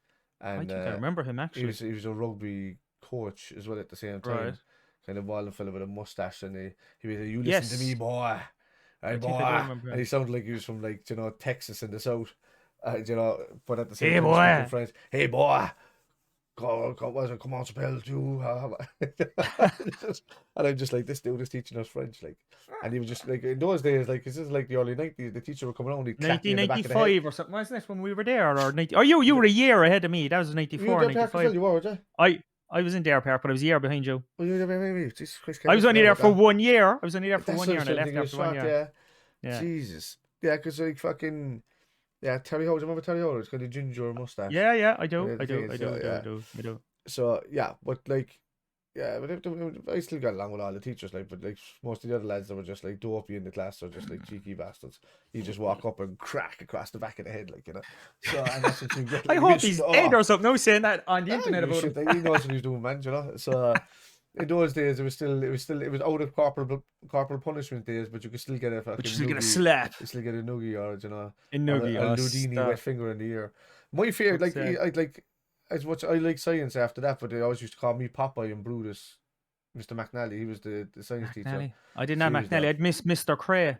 and I think I remember him actually. He was a rugby coach as well at the same time. Right. Kind of wild fella with a mustache, and he was like, "You listen to me, boy, hey boy," and he sounded like he was from Texas in the south, but at the same time, French. Hey boy. Come on, spell too. And I'm just like, this dude is teaching us French, and he was just like, in those days, this is like the early 90s. The teacher would come around, he'd 1995 or something, wasn't it, when we were there, or 90? Oh, you were a year ahead of me. That was 94, 95. You were, weren't you? I was in Dare Park, but I was a year behind you. Well, you were Jesus Christ, I was only there for 1 year. I was only there for 1 year, and I left after 1 year. Yeah. Jesus. Yeah, because fucking. Yeah, Terry Howard. Remember Terry Howard? It's got a ginger mustache. Yeah, I do. I do. So yeah, but Yeah, but I still got along with all the teachers, like, but like most of the other lads that were just like dopey in the class or just like cheeky bastards. You just walk up and crack across the back of the head, like, you know. So, and that's what you get, I like, hope he's dead or something. No saying that on the internet give a about shit. him. Like, he knows what he's doing, man. You know. So, in those days, it was out of corporal punishment days, but you could still get a But you fucking still get a noogie. slap. You still get a noogie or you know, In or Noogie. a Oh, Ludini wet stop. finger in the ear. My favorite, Fuck's like, sake. I like as much I like science after that, but they always used to call me Popeye and Brutus. Mr. McNally, he was the science teacher. McNally. I didn't So have he was McNally. there. I'd miss Mr. Cray.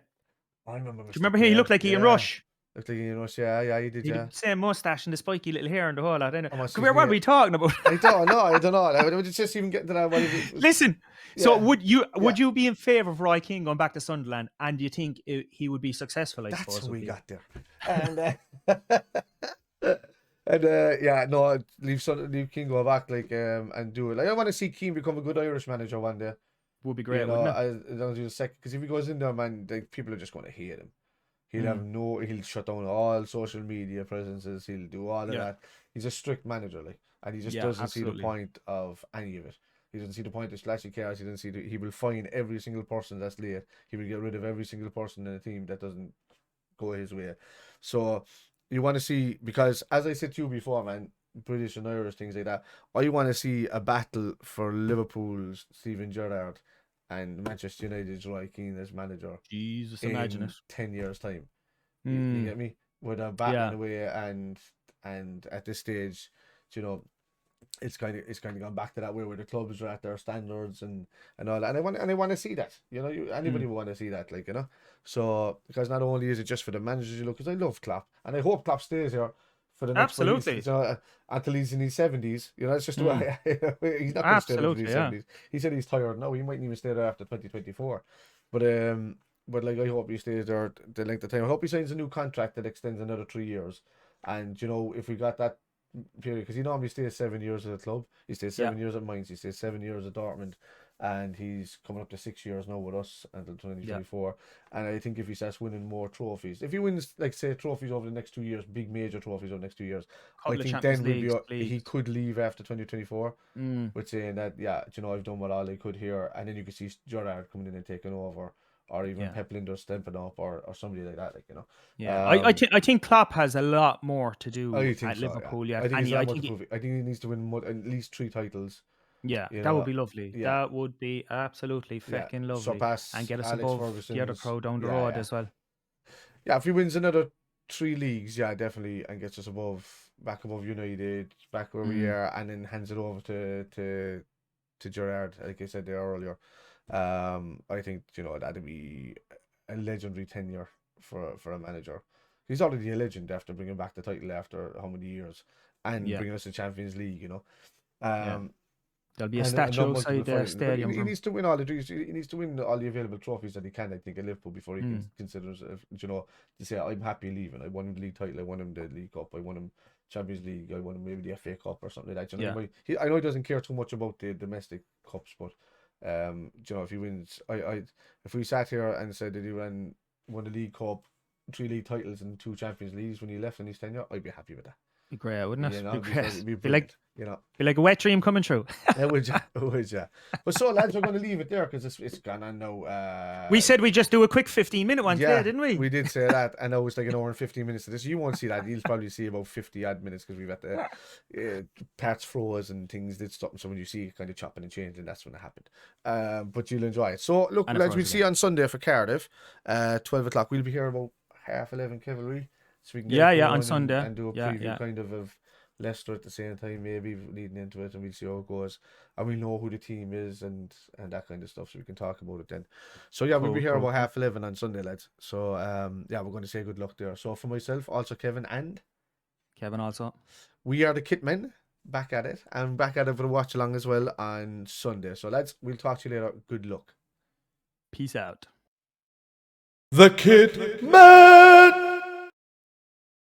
I remember Do you Mr. remember him? He Cray. looked like Ian Yeah. Rush. Looked like Ian Rush. Yeah, he did, He yeah. had the same mustache and the spiky little hair and the whole lot. How much Come his here, what are name? we talking about? I don't know. I would just even get to that. Listen, so would Yeah. you be in favour of Roy Keane going back to Sunderland, and do you think he would be successful? I That's suppose how would we be. got there. And yeah, no, leave King go back and do it. Like I want to see Keane become a good Irish manager one day. Would be great, You know, wouldn't it? as long as he's a second, because if he goes in there, man, like people are just going to hate him. He'll shut down all social media presences. He'll do all of that. He's a strict manager, like, and he just doesn't see the point of any of it. He doesn't see the point of slashing cars. He doesn't see he will fine every single person that's late. He will get rid of every single person in the team that doesn't go his way. So you want to see, because as I said to you before, man, British and Irish things like that. I want to see a battle for Liverpool's Steven Gerrard and Manchester United's Roy Keane as manager. Jesus, imagine it. 10 years time. You get me? With a battling away and at this stage, you know, it's kind of gone back to that way where the clubs are at their standards and all that. And I want to see that. You know, anybody would want to see that, like, you know. So because not only is it just for the managers you look, because I love Klopp and I hope Klopp stays here for the next until he's in his 70s. You know, it's just the way he's not going to stay there until his 70s. He said he's tired now. He mightn't even stay there after 2024. But like I hope he stays there the length of time. I hope he signs a new contract that extends another 3 years. And you know, if we got that period, because he normally stays 7 years at the club. He stays 7 years at Mainz. He stays 7 years at Dortmund, and he's coming up to 6 years now with us until 2024. And I think if he starts winning more trophies, if he wins, like, say, trophies over the next 2 years, big major trophies over the next 2 years, I think then he could leave after 2024 with saying that, yeah, you know, I've done what all I could here, and then you could see Gerrard coming in and taking over. Or even Pep Lindor stepping up, or somebody like that, like, you know. Yeah, I think Klopp has a lot more to do at Liverpool. Yeah. I think he needs to win at least 3 titles. Yeah, that would be lovely. Yeah. That would be absolutely fucking lovely. Surpass and get us Alex above Ferguson's, the other crowd down the road as well. Yeah, if he wins another 3 leagues, yeah, definitely, and gets us back above United, back where we are, and then hands it over to Gerrard, like I said there earlier. I think, you know, that'd be a legendary tenure for a manager. He's already a legend after bringing back the title after how many years, and bringing us the Champions League, you know. There'll be a statue outside the stadium. He needs to win all the he needs to win all the available trophies that he can, I think, at Liverpool before he considers, you know, to say, I'm happy leaving. I won him the league title, I won him the League Cup, I won him Champions League, I won him maybe the FA Cup or something like that. You know, I know he doesn't care too much about the domestic cups, but you know, if he wins, if we sat here and said that he won the League Cup, 3 league titles and 2 Champions Leagues when he left in his tenure, I'd be happy with that. Be great, wouldn't it? You know, be like, you know, be like a wet dream coming true. It would, yeah. But so, lads, we're going to leave it there because it's gone on now. We said we'd just do a quick 15-minute one today, didn't we? We did say that, and I was like an hour and 15 minutes of this. You won't see that. You'll probably see about 50 odd minutes because we've got the parts froze and things did stop. So when you see it kind of chopping and changing, that's when it happened. But you'll enjoy it. So look, lads, we'll see you on Sunday for Cardiff, 12 o'clock. We'll be here about 11:30 cavalry. So we can get on Sunday and do a preview kind of Leicester at the same time, maybe leading into it, and we'll see how it goes, and we'll know who the team is and that kind of stuff, so we can talk about it then. So yeah, we'll be here about 11:30 on Sunday, lads. So yeah, we're going to say good luck there. So for myself, also Kevin also, we are the Kit Men, back at it, and back at it for the watch along as well on Sunday. So lads, we'll talk to you later. Good luck. Peace out. The Kit Men.